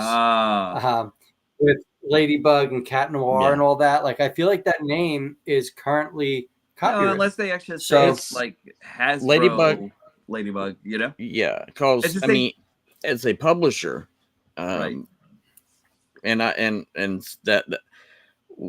with Ladybug and Cat Noir and all that? Like, I feel like that name is currently copyrighted. No, unless they actually say it's like Hasbro Ladybug, you know? Yeah, because I mean, as a publisher, right. and that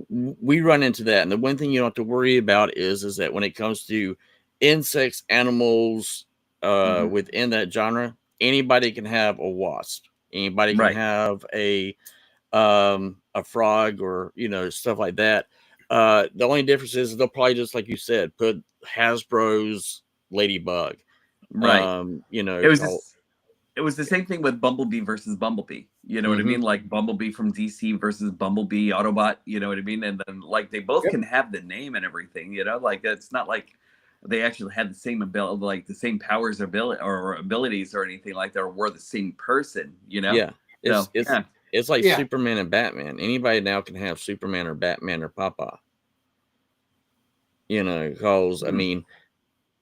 we run into that, and the one thing you don't have to worry about is that when it comes to insects, animals, within that genre, anybody can have a wasp, anybody can have a frog, or stuff like that. The only difference is they'll probably, just like you said, put Hasbro's Ladybug. Right. It was the same thing with Bumblebee versus Bumblebee. You know what I mean? Like Bumblebee from DC versus Bumblebee Autobot. You know what I mean? And then like they both can have the name and everything. You know, like it's not like they actually had the same ability, like the same powers, abilities, or anything like that, or were the same person. You know? Yeah. It's like Superman and Batman. Anybody now can have Superman or Batman or Papa. Because I mean,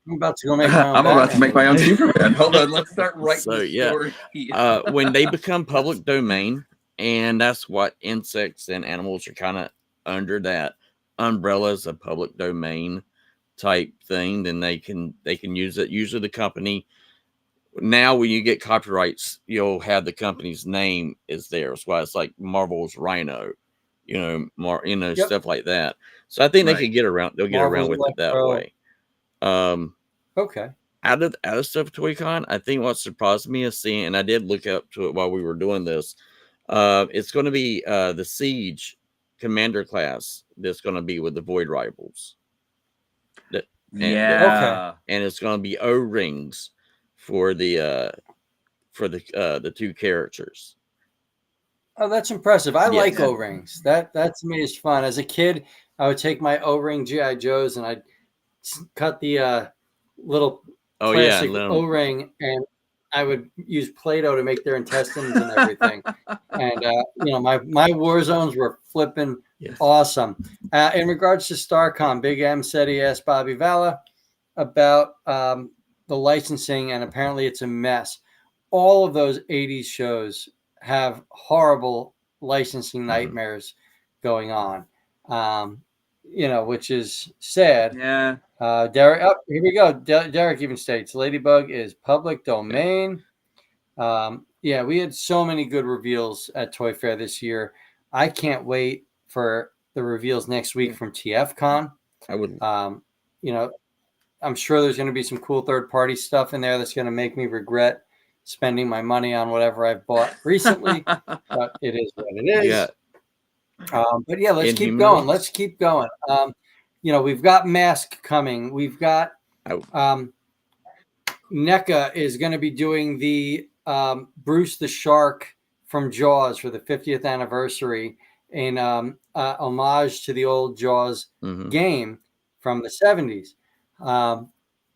I'm about to go make my own. I'm about to make my own Superman. Hold on, let's start writing the story. When they become public domain, and that's what insects and animals are kind of under that umbrella as a public domain type thing, then they can use it. Usually the company, now when you get copyrights, you'll have the company's name is there. That's why it's like Marvel's Rhino, stuff like that. So I think they could get around. They'll get around with it that way. Okay. Out of stuff Toy-Con, I think what surprised me is seeing, and I did look up to it while we were doing this. It's going to be the Siege Commander class that's going to be with the Void Rivals. And it's going to be O-rings for the two characters. Oh, that's impressive. I like O-rings. That to me is fun. As a kid, I would take my O-ring G.I. Joes and I'd cut the little plastic O-ring, and I would use Play-Doh to make their intestines and everything. And my war zones were flipping awesome. In regards to StarCon, Big M said he asked Bobby Valla about the licensing, and apparently it's a mess. All of those 80s shows have horrible licensing nightmares going on, which is sad. Yeah. Derek, here we go. Derek even states Ladybug is public domain. We had so many good reveals at Toy Fair this year. I can't wait for the reveals next week from TFCon. I would, I'm sure there's going to be some cool third-party stuff in there that's going to make me regret spending my money on whatever I've bought recently, but it is what it is. Yeah. But yeah, let's keep going. Let's keep going. We've got Mask coming. We've got NECA is going to be doing the Bruce the Shark from Jaws for the 50th anniversary in homage to the old Jaws game from the 70s.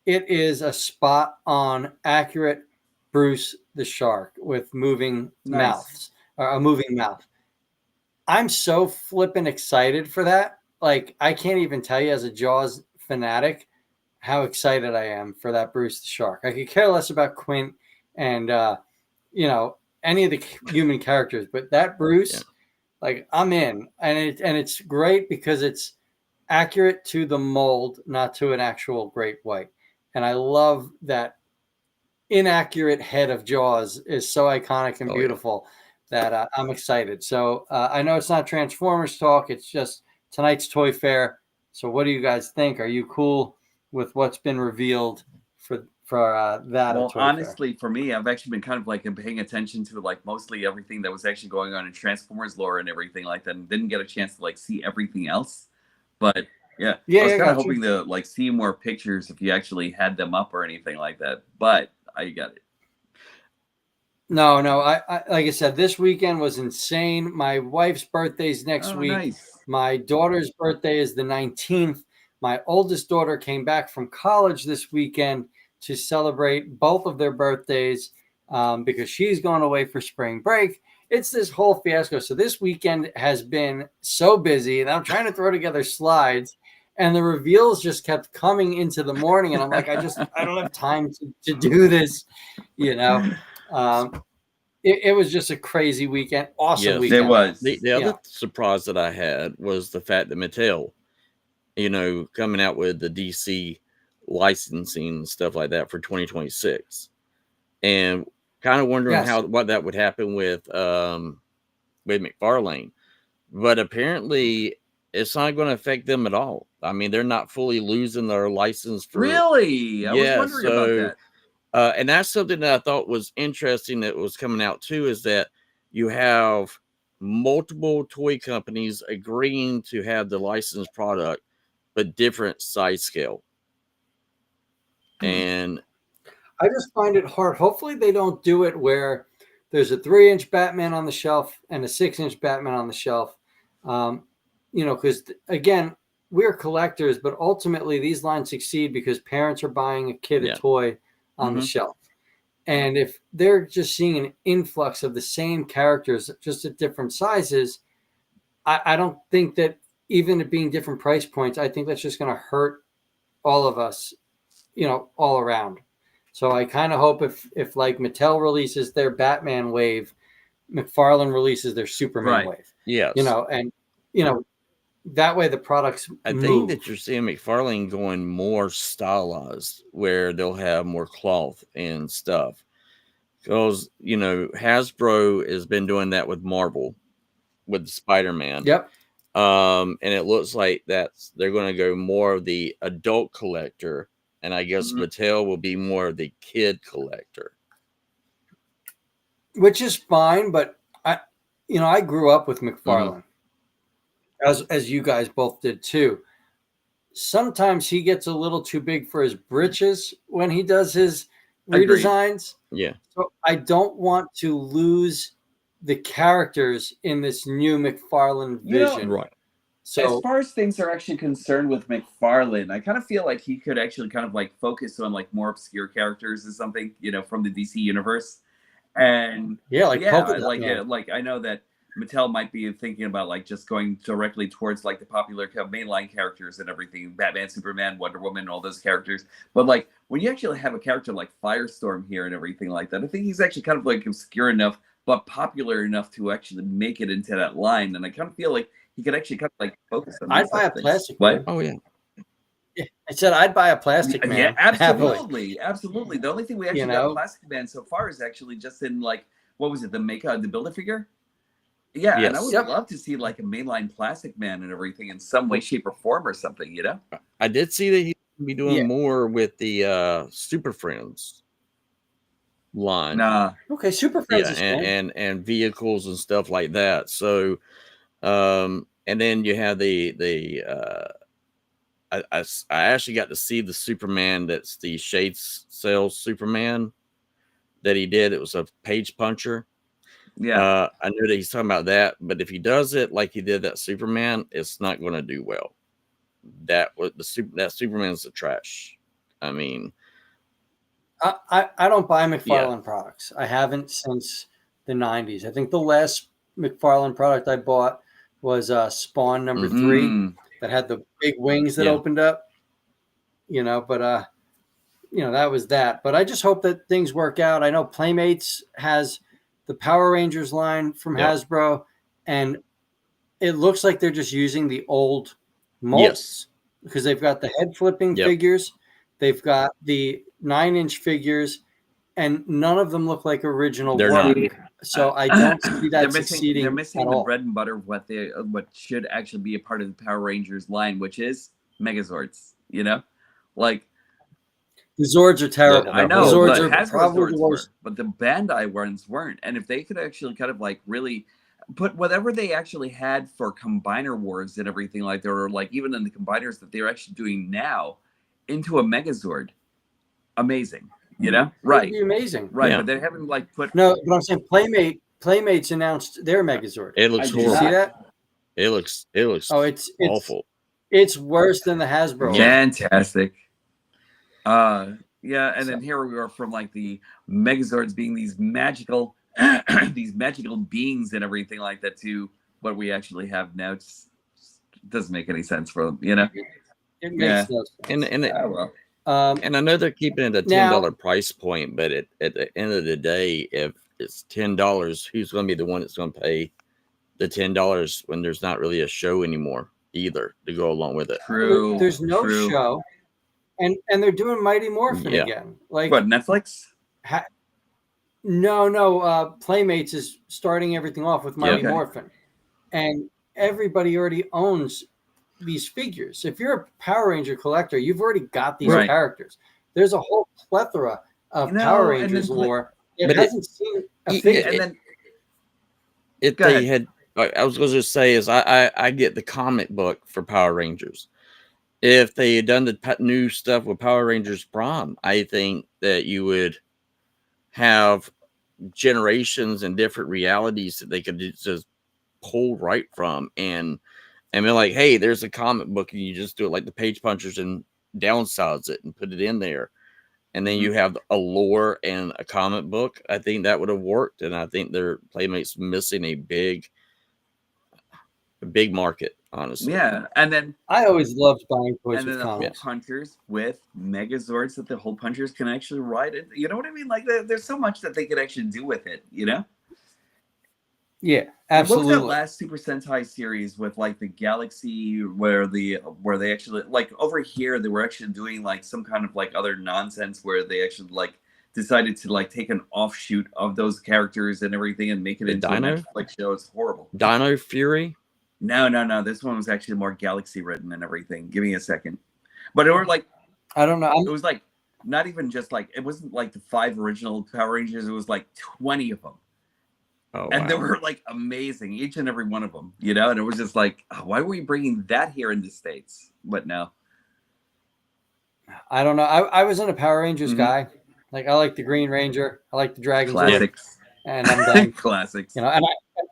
It is a spot-on, accurate Bruce the Shark with moving mouths, or a moving mouth. I'm so flippin' excited for that. Like, I can't even tell you as a Jaws fanatic how excited I am for that Bruce the Shark. I could care less about Quint and, any of the human characters, but that Bruce, like, I'm in. And it's great because it's accurate to the mold, not to an actual great white. And I love that inaccurate head of Jaws is so iconic and beautiful that I'm excited. So I know it's not Transformers talk. It's just tonight's Toy Fair. So what do you guys think? Are you cool with what's been revealed for for that Well, at Toyfair. honestly, for me, I've actually been kind of like paying attention to like mostly everything that was actually going on in Transformers lore and everything like that, and didn't get a chance to like see everything else. But yeah, I was kind of hoping to like see more pictures if you actually had them up or anything like that. But I got it. No, I like I said, this weekend was insane. My wife's birthday's next week. Nice. My daughter's birthday is the 19th. My oldest daughter came back from college this weekend to celebrate both of their birthdays because she's going away for spring break. It's this whole fiasco. So this weekend has been so busy, and I'm trying to throw together slides, and the reveals just kept coming into the morning, and I'm like, I don't have time to do this, you know. It was just a crazy weekend, awesome weekend. It was. The other surprise that I had was the fact that Mattel, coming out with the DC licensing and stuff like that for 2026, and kind of wondering what that would happen with McFarlane, but apparently it's not going to affect them at all. I mean, they're not fully losing their license for really. I was wondering about that. And that's something that I thought was interesting that was coming out too, is that you have multiple toy companies agreeing to have the licensed product, but different size scale. And I just find it hard. Hopefully they don't do it where there's a 3-inch Batman on the shelf and a 6-inch Batman on the shelf. Because again, we're collectors, but ultimately these lines succeed because parents are buying a kid a toy on the shelf. And if they're just seeing an influx of the same characters, just at different sizes, I don't think that, even it being different price points, I think that's just going to hurt all of us, all around. So I kind of hope if like Mattel releases their Batman wave, McFarlane releases their Superman wave. Yes. That way the products think that you're seeing McFarlane going more stylized, where they'll have more cloth and stuff. Because, Hasbro has been doing that with Marvel, with Spider-Man. Yep. And it looks like they're going to go more of the adult collector, and I guess Mattel will be more of the kid collector, which is fine. But I grew up with McFarlane, as you guys both did too. Sometimes he gets a little too big for his britches when he does his redesigns. Yeah. So I don't want to lose the characters in this new McFarlane vision. Right. So as far as things are actually concerned with McFarlane, I kind of feel like he could actually kind of like focus on like more obscure characters or something, from the DC universe. And like I know that Mattel might be thinking about like just going directly towards like the popular mainline characters and everything, Batman, Superman, Wonder Woman, all those characters. But like when you actually have a character like Firestorm here and everything like that, I think he's actually kind of like obscure enough but popular enough to actually make it into that line. And I kind of feel like he could actually kind of like focus on. I'd buy a plastic man. Oh yeah. I said I'd buy a plastic man. Yeah, absolutely. The only thing we actually got plastic man so far is actually just in like, what was it, the Build-A-Figure? Yeah, and I would love to see like a mainline plastic man and everything in some way, shape, or form or something, I did see that he's going to be doing more with the Super Friends line. Okay, Super Friends is cool. and vehicles and stuff like that. So, and then you have I actually got to see the Superman that's the Shades Sales Superman that he did. It was a page puncher. Yeah. I know that he's talking about that, but if he does it like he did that Superman, it's not going to do well. That Superman's the trash. I mean, I don't buy McFarlane products. I haven't since the 90s. I think the last McFarlane product I bought was Spawn number 3 that had the big wings that opened up. But that was that. But I just hope that things work out. I know Playmates has the Power Rangers line from Hasbro, and it looks like they're just using the old molds because they've got the head flipping figures, they've got the 9-inch figures, and none of them look like original work. So I don't see that succeeding. They're missing at the all. bread and butter of what should actually be a part of the Power Rangers line, which is Megazords. The Zords are terrible. I The know Zords the are Hasbro probably Zords the were, worst. but the Bandai ones weren't. And if they could actually kind of like really put whatever they actually had for Combiner Wars and everything like there, or like even in the combiners that they're actually doing now into a Megazord, amazing. You know, It would right, be amazing. right. Yeah. But they haven't like put. No, but I'm saying Playmates announced their Megazord. It looks I did Did you horrible. see that? It looks Oh, it's awful. it's worse than the Hasbro. Yeah. Fantastic. Yeah, and then here we are from like the Megazords being these magical these magical beings and everything like that to what we actually have now. It just doesn't make any sense for them, you know? It Yeah. makes no sense. Well. And I know they're keeping it a Now- $10 price point, but at the end of the day, if it's $10, who's going to be the one that's going to pay the $10 when there's not really a show anymore either to go along with it? True. There's no true. show, and they're doing Mighty Morphin Yeah. again. Like What, Netflix? no, Playmates is starting everything off with Mighty Okay. Morphin, and everybody already owns these figures. If you're a Power Ranger collector, you've already got these Right. characters. There's a whole plethora of You know, Power and Rangers then lore. It but hasn't seen a Yeah, figure. And then If Go they ahead. had, I was going to say is I get the comic book for Power Rangers. If they had done the new stuff with Power Rangers Prime, I think that you would have generations and different realities that they could just pull right from and be like, hey, there's a comic book, and you just do it like the Page Punchers and downsize it and put it in there. And then you have a lore and a comic book. I think that would have worked. And I think their Playmates missing a big market, honestly. yeah, and then I always loved buying toys and then with the Hole comics. Punchers with Megazords that the Hole Punchers can actually ride it. You know what I mean? Like there's so much that they could actually do with it, you know? Yeah, And what was that absolutely. last Super Sentai series with like the Galaxy where they actually like over here they were actually doing like some kind of like other nonsense where they actually like decided to like take an offshoot of those characters and everything and make it The into Dino? a Netflix show. It's horrible. Dino Fury? No. This one was actually more Galaxy written and everything. Give me a second. But it were like I don't know. it was like not even just like it wasn't like the 5 original Power Rangers. It was like 20 of them. Oh, And they wow. were like amazing, each and every one of them, you know. And it was just like, oh, why were we bringing that here in the States? But no, I don't know. I wasn't a Power Rangers Mhm. guy. Like I like the Green Ranger. I like the Dragon Zord, classics, and I'm done. classics. You know,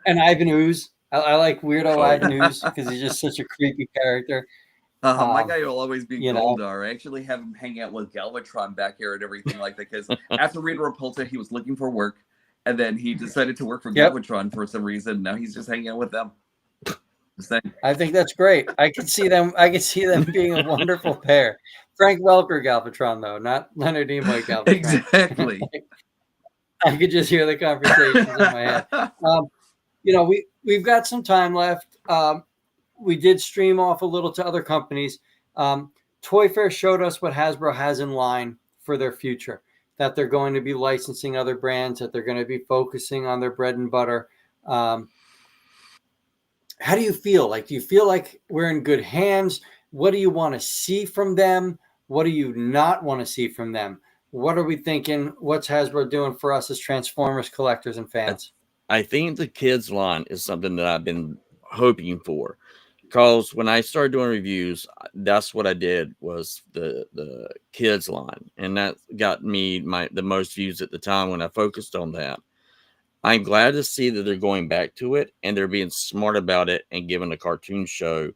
and Ivan Ooze. I like weirdo Oh, Ivan Ooze because he's just such a creepy character. My Um, guy will always be you know. Goldar. I actually have him hang out with Galvatron back here and everything like that because after Rita Repulsa, he was looking for work, and then he decided to work for Yep. Galvatron for some reason. Now he's just hanging out with them. Just saying. I think that's great. I could see them being a wonderful pair. Frank Welker Galvatron, though, not Leonard Nimoy Galvatron. Exactly. I could just hear the conversations in my head. You know, we've got some time left. We did stream off a little to other companies. Toyfair showed us what Hasbro has in line for their future, that they're going to be licensing other brands, that they're going to be focusing on their bread and butter. How do you feel? Like, do you feel like we're in good hands? What do you want to see from them? What do you not want to see from them? What are we thinking? What's Hasbro doing for us as Transformers collectors and fans? I think the kids line is something that I've been hoping for, because when I started doing reviews, that's what I did was the kids line, and that got me the most views at the time when I focused on that. I'm glad to see that they're going back to it and they're being smart about it and giving a cartoon show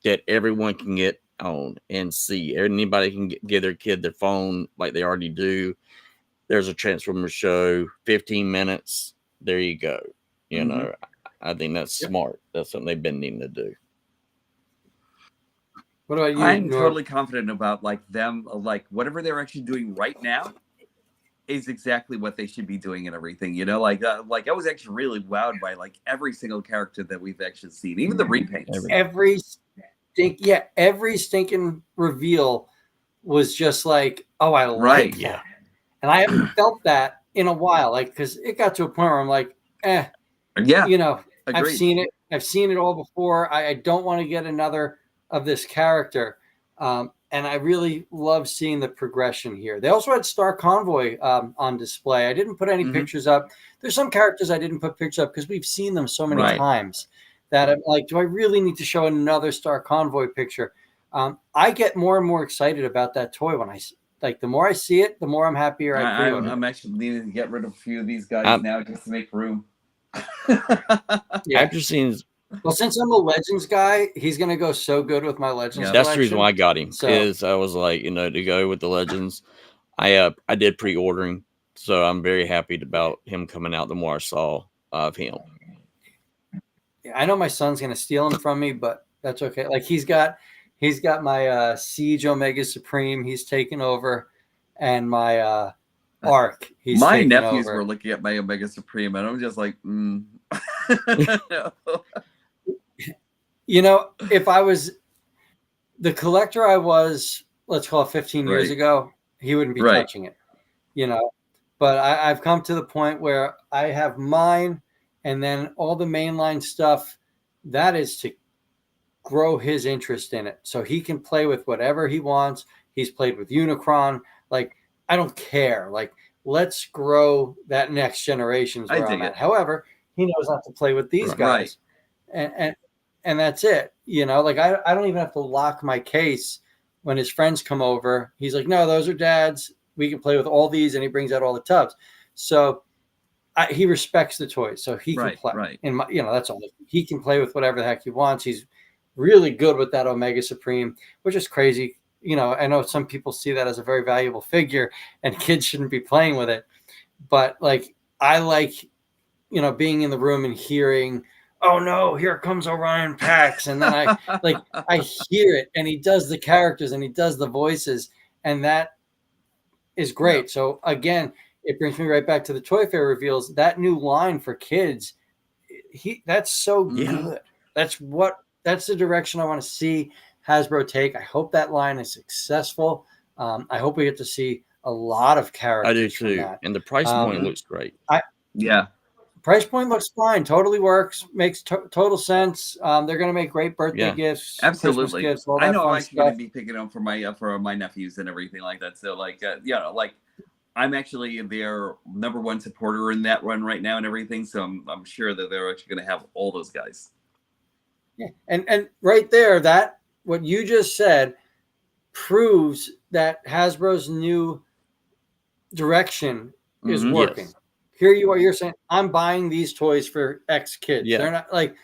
that everyone can get on and see. Anybody can give their kid their phone like they already do. There's a Transformers show, 15 minutes. There you go. You know, I think that's smart. That's something they've been needing to do. What about you? I'm Norm? totally confident about like them, like whatever they're actually doing right now is exactly what they should be doing and everything. You know, like I was actually really wowed by like every single character that we've actually seen, even the repaints. Every stinking reveal was just like, oh, I like Right. that. Yeah. And I haven't felt that in a while, like, because it got to a point where I'm like, Yeah, you know, I've agreed. seen it. I've seen it all before. I don't want to get another of this character. and I really love seeing the progression here. They also had Star Convoy on display. I didn't put any pictures up. There's some characters I didn't put pictures up because we've seen them so many times that I'm like, do I really need to show another Star Convoy picture? I get more and more excited about that toy when the more I see it, the more I'm happier I pre-order. I'm actually needing to get rid of a few of these guys now just to make room. After seeing. Well, since I'm a Legends guy, he's going to go so good with my Legends. That's the reason why I got him. Is I was like, to go with the Legends. I did pre-ordering, so I'm very happy about him coming out. The more I saw of him. Yeah, I know my son's going to steal him from me, but that's okay. Like he's got my Siege Omega Supreme. He's taken over, and my Arc. My nephews were looking at my Omega Supreme, and I'm just like, no. If I was the collector I was, let's call it 15 years ago, he wouldn't be touching it, But I've come to the point where I have mine, and then all the mainline stuff, that is to grow his interest in it. So he can play with whatever he wants. He's played with Unicron. Like, I don't care. Like, let's grow that next generation's where I'm at. However, he knows not to play with these guys. And that's it. Like I don't even have to lock my case when his friends come over. He's like, no, those are Dad's. We can play with all these, and he brings out all the tubs. So he respects the toys, so he can play. And that's all. He can play with whatever the heck he wants. He's really good with that Omega Supreme, which is crazy. I know some people see that as a very valuable figure, and kids shouldn't be playing with it. But like, I like, being in the room and hearing, oh no, here comes Orion Pax. And then I hear it, and he does the characters and he does the voices, and that is great. So again, it brings me right back to the Toyfair reveals. That new line for kids, that's so good. That's the direction I want to see Hasbro take. I hope that line is successful. I hope we get to see a lot of characters. I do too. And the price point looks great. Price point looks fine. Totally works. Makes total sense. They're going to make great birthday gifts. Absolutely. Gifts, I know I'm actually going to be picking them for my nephews and everything like that. So I'm actually their number one supporter in that run right now and everything. So I'm sure that they're actually going to have all those guys. Yeah. And right there, that what you just said proves that Hasbro's new direction is working. Yes. Here you are. You're saying, I'm buying these toys for X kids. Yeah. They're not like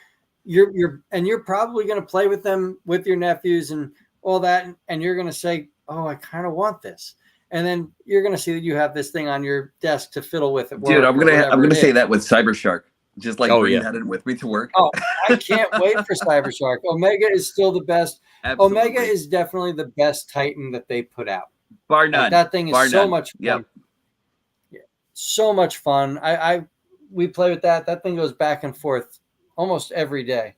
you're probably going to play with them with your nephews and all that. And you're going to say, oh, I kind of want this. And then you're going to see that you have this thing on your desk to fiddle with it. Dude, I'm going to say that with Cybershark. Just like bring that in with me to work. Oh, I can't wait for Cybershark. Omega is still the best. Absolutely. Omega is definitely the best Titan that they put out. Bar none. Like, that thing is so much fun. Yep. Yeah, so much fun. We play with that. That thing goes back and forth almost every day.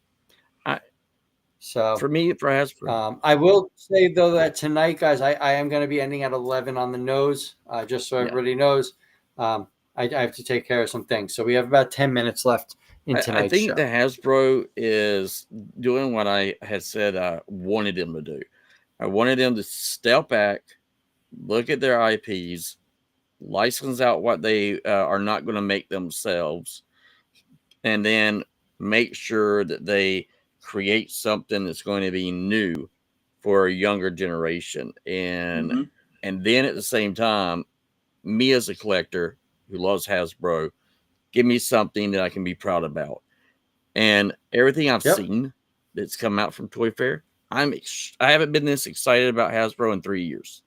So for me, for Hasbro, I will say though that tonight, guys, I am going to be ending at 11 on the nose, just so everybody knows. I have to take care of some things. So we have about 10 minutes left in tonight's show. I think the Hasbro is doing what I had said I wanted them to do. I wanted them to step back, look at their IPs, license out what they are not going to make themselves, and then make sure that they create something that's going to be new for a younger generation. And then at the same time, me as a collector who loves Hasbro, give me something that I can be proud about. And everything I've seen that's come out from Toyfair, I haven't been this excited about Hasbro in 3 years.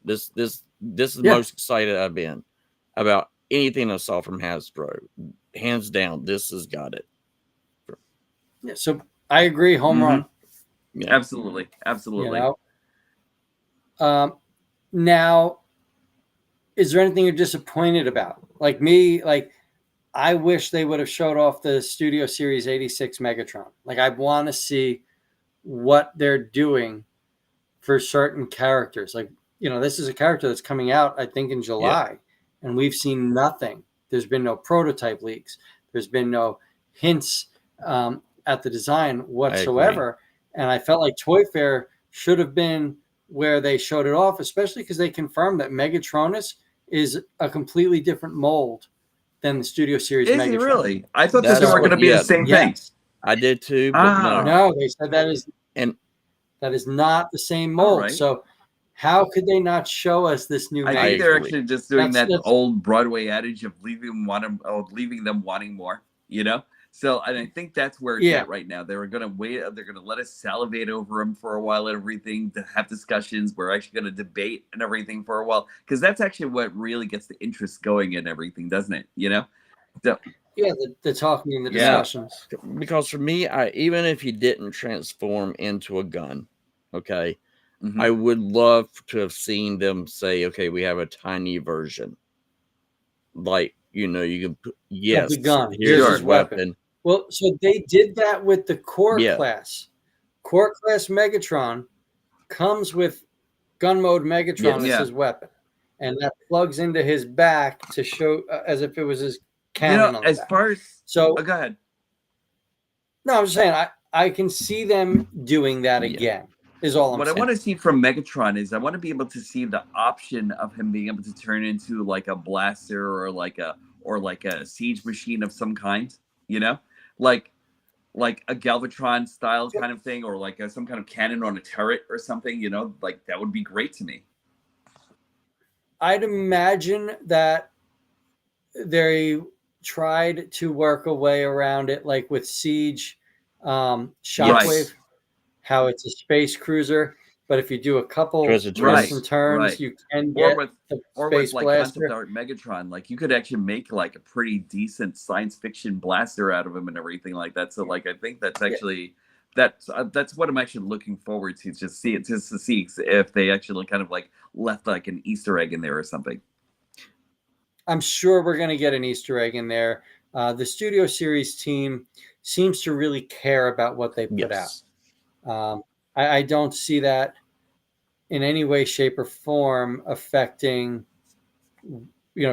This is the most excited I've been about anything I saw from Hasbro. Hands down, this has got it. Yeah, so I agree. Home run. Yeah. Absolutely. Now, is there anything you're disappointed about? Like me, I wish they would have showed off the Studio Series 86 Megatron. Like, I want to see what they're doing for certain characters. Like, this is a character that's coming out, I think, in July, and we've seen nothing. There's been no prototype leaks. There's been no hints at the design whatsoever. And I felt like Toyfair should have been where they showed it off, especially because they confirmed that Megatronus is a completely different mold than the Studio Series Is Megatron. he really? I thought That's those were what- going to be yeah. the same thing. Yes. I did too, but no. No, they said that is not the same mold. right. So how could they not show us this new I Megatron? think they're agree. actually just doing That's- that old Broadway adage of leaving them wanting more, you know? So, and I think that's where it's Yeah. at right now. They're going to wait. They're going to let us salivate over them for a while and everything, to have discussions. We're actually going to debate and everything for a while, because that's actually what really gets the interest going and everything, doesn't it? You know? So, Yeah, the talking and the Yeah. discussions. Because for me, even if he didn't transform into a gun, okay, mhm. I would love to have seen them say, okay, we have a tiny version. Like, you know, you can put, yes, the gun. here's Sure. his weapon. Well, so they did that with the core Yeah. class. Core class Megatron comes with gun mode Megatron as Yeah. his weapon, and that plugs into his back to show as if it was his You cannon know, on the as back. far as So go ahead. no, I'm just saying I can see them doing that Yeah. again. Is all I'm What saying. I want to see from Megatron is I want to be able to see the option of him being able to turn into like a blaster or like a siege machine of some kind, you know, like a Galvatron style kind of thing, or like some kind of cannon on a turret or something, you know, like that would be great to me. I'd imagine that they tried to work a way around it, like with Siege, Shockwave, Yes. how it's a space cruiser, but if you do a couple Twists and twists turns. and turns, Right. you can Or get with the or space with like blaster. concept art Megatron, like you could actually make like a pretty decent science fiction blaster out of him and everything like that. So like I think that's actually that's what I'm actually looking forward to, just to see if they actually kind of like left like an Easter egg in there or something. I'm sure we're going to get an Easter egg in there. The Studio Series team seems to really care about what they put Yes. out. I don't see that in any way, shape, or form affecting,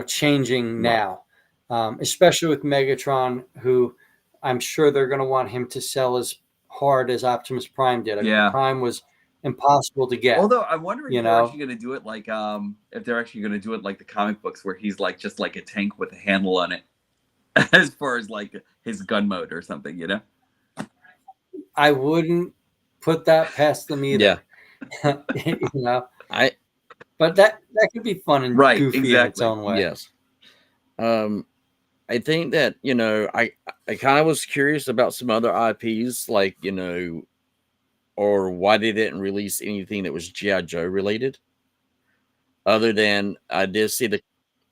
changing now, especially with Megatron, who I'm sure they're going to want him to sell as hard as Optimus Prime did. I mean, Yeah. Prime was impossible to get. Although I'm wondering You if they're know? actually going to do it like if they're actually going to do it like the comic books, where he's like just like a tank with a handle on it, as far as like his gun mode or something, you know? I wouldn't put that past them either. Yeah. you know, I but that could be fun and Right, goofy in its exactly. own way. yes. I think that, I kind of was curious about some other IPs, like, or why they didn't release anything that was G.I. Joe related. Other than I did see the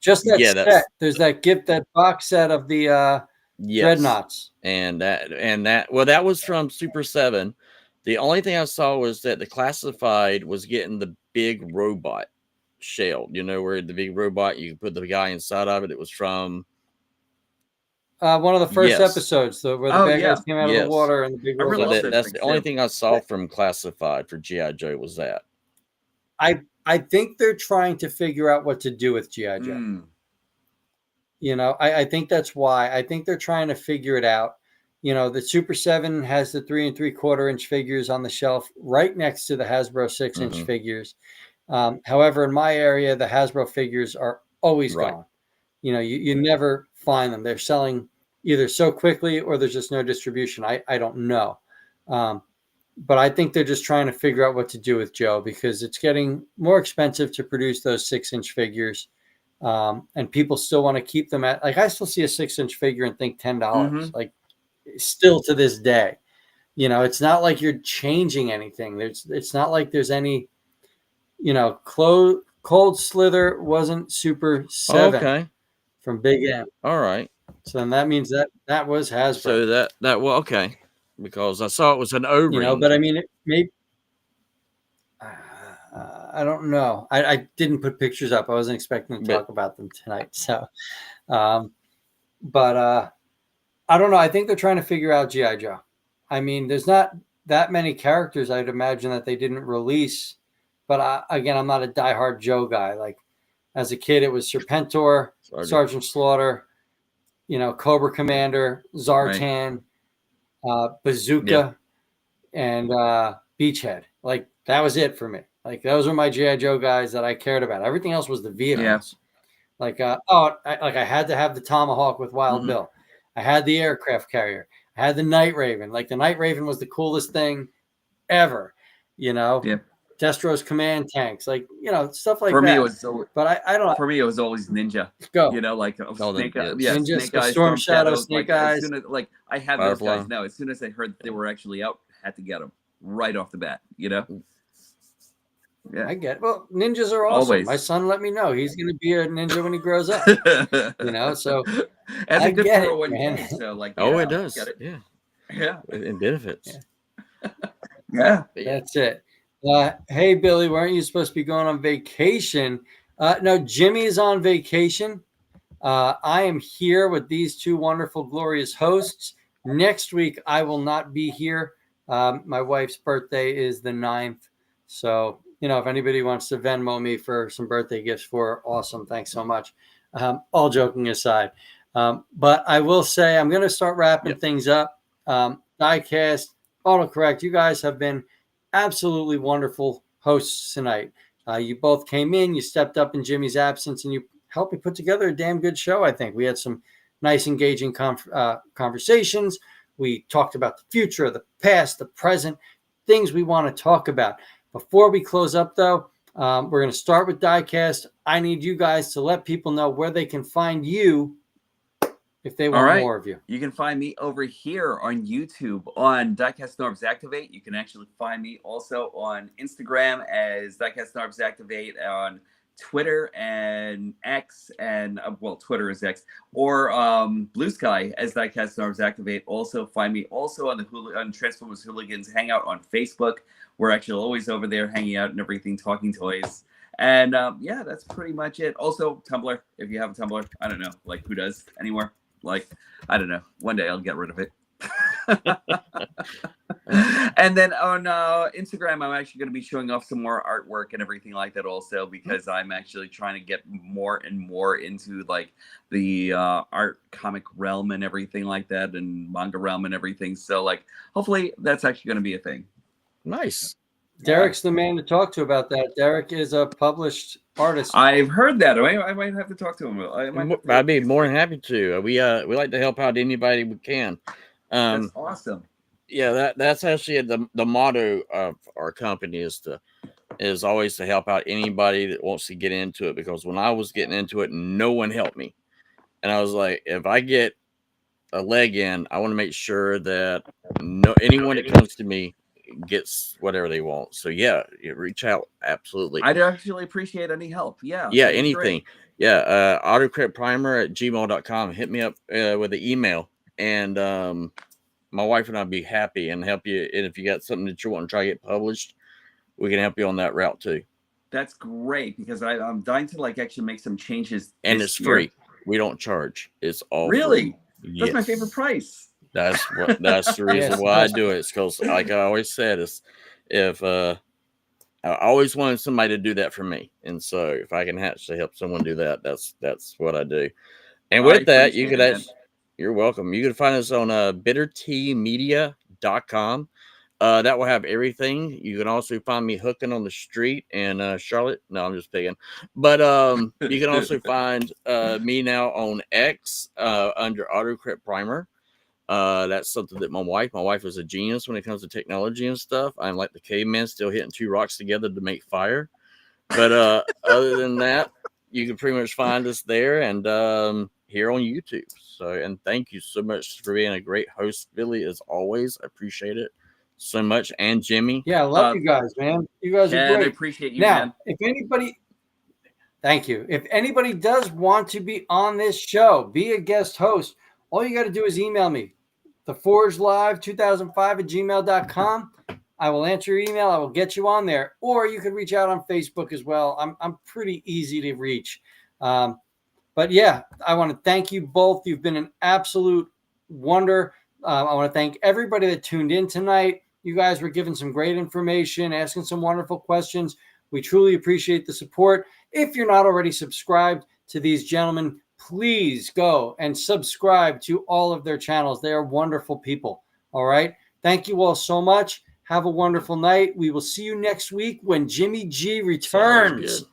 Just that Yeah, set. that's- There's that box set of the yes. Dreadnoughts. And that that was from Super 7. The only thing I saw was that the classified was getting the big robot shell, where the big robot, you could put the guy inside of it. It was from One of the first Yes. episodes, where the Oh, bad yeah. guys came out of Yes. the water and the big I really robot. love so those that's the things, only too. thing I saw from classified for G.I. Joe was that. I think they're trying to figure out what to do with G.I. Joe. Mm. I think that's why. I think they're trying to figure it out. The Super 7 has the 3 3/4 inch figures on the shelf right next to the Hasbro 6-inch Mhm. figures. However, in my area, the Hasbro figures are always Right. gone. You never find them. They're selling either so quickly or there's just no distribution. I don't know. But I think they're just trying to figure out what to do with Joe, because it's getting more expensive to produce those 6-inch figures. And people still want to keep them at, like, I still see a 6-inch figure and think $10, Mhm. like, still to this day. It's not like you're changing anything. It's not like there's any, Cold Slither wasn't Super 7 Okay. from Big M. All right. So then that means that was Hasbro. So that well, okay, because I saw it was an O-ring. But I mean, it may. I don't know. I didn't put pictures up. I wasn't expecting to talk about them tonight. So, but I don't know. I think they're trying to figure out G.I. Joe. I mean, there's not that many characters I'd imagine that they didn't release. But again, I'm not a diehard Joe guy. Like, as a kid, it was Serpentor, Sergeant Slaughter, Cobra Commander, Zartan, Bazooka, and Beachhead. Like, that was it for me. Like those were my GI Joe guys that I cared about. Everything else was the vehicles. Like I had to have the Tomahawk with Wild Bill. I had the aircraft carrier. I had the Night Raven. Like the Night Raven was the coolest thing ever. You know, Destro's command tanks, like stuff like for that. me, it was but I don't know. For me, it was always Ninja. Go. You know, like Snake, Ninja, Snake Eyes, Storm Shadow, like Snake Eyes. as soon as I had those guys now. As soon as I heard they were actually out, had to get them right off the bat. You know. Yeah, I get it. Well, ninjas are awesome. Always. My son let me know he's going to be a ninja when he grows up. So as a good get 401k. So like, it does. Get it. Yeah, it benefits. Yeah. That's it. Hey, Billy, weren't you supposed to be going on vacation? No, Jimmy is on vacation. I am here with these two wonderful, glorious hosts. Next week, I will not be here. My wife's birthday is the 9th. So, if anybody wants to Venmo me for some birthday gifts for her, awesome. Thanks so much. All joking aside. But I will say I'm going to start wrapping things up. Diecast, Autocorrect, you guys have been absolutely wonderful hosts tonight. You both came in, you stepped up in Jimmy's absence, and you helped me put together a damn good show, I think. We had some nice, engaging conversations. We talked about the future, the past, the present, things we want to talk about. Before we close up, though, we're going to start with Diecast. I need you guys to let people know where they can find you if they want more of you. You can find me over here on YouTube on Diecast Norbs Activate. You can actually find me also on Instagram as Diecast Norbs Activate, on Twitter and X, and Twitter is X, or Blue Sky as Diecast Norbs Activate. Also find me also on Transformers Hooligans Hangout on Facebook. We're actually always over there hanging out and everything, talking toys. And that's pretty much it. Also Tumblr, if you have a Tumblr. I don't know, like who does anymore? Like, I don't know. One day I'll get rid of it. And then on Instagram, I'm actually going to be showing off some more artwork and everything like that also, because I'm actually trying to get more and more into like the art comic realm and everything like that, and manga realm and everything. So like, hopefully that's actually going to be a thing. Nice. Derek's the man to talk to about that. Derek is a published artist. I've heard that. I might have to talk to him. I'd be more than happy to. We like to help out anybody we can. That's awesome. Yeah, that's actually the motto of our company is always to help out anybody that wants to get into it. Because when I was getting into it, no one helped me, and I was like, if I get a leg in, I want to make sure that anyone that comes to me gets whatever they want. So reach out. Absolutely. I'd actually appreciate any help. Yeah, anything. Great. Autocorrectprimer@gmail.com. Hit me up with the email, and my wife and I'll be happy and help you. And if you got something that you want to try to get published, we can help you on that route too. That's great, because I'm dying to like actually make some changes. And it's free. We don't charge. It's all really free. That's my favorite price. That's the reason why I do it. It's because, like I always said, I always wanted somebody to do that for me, and so if I can actually help someone do that, that's what I do. And with that, you could you're welcome. You can find us on bitterteamedia.com. That will have everything. You can also find me hooking on the street in Charlotte. No, I'm just picking. But you can also find me now on X under Autocorrect Primer. That's something that my wife is a genius when it comes to technology and stuff. I'm like the caveman, still hitting two rocks together to make fire. But other than that, you can pretty much find us there and here on YouTube. So, and thank you so much for being a great host, Billy, as always. I appreciate it so much. And Jimmy. Yeah, I love you guys, man. You guys are great. I appreciate you, now, man. Thank you. If anybody does want to be on this show, be a guest host, all you got to do is email me, theforgelive2005@gmail.com. I will answer your email. I will get you on there. Or you can reach out on Facebook as well. I'm pretty easy to reach. But yeah, I want to thank you both. You've been an absolute wonder. I want to thank everybody that tuned in tonight. You guys were giving some great information, asking some wonderful questions. We truly appreciate the support. If you're not already subscribed to these gentlemen, please go and subscribe to all of their channels. They are wonderful people. All right. Thank you all so much. Have a wonderful night. We will see you next week when Jimmy G returns. Good.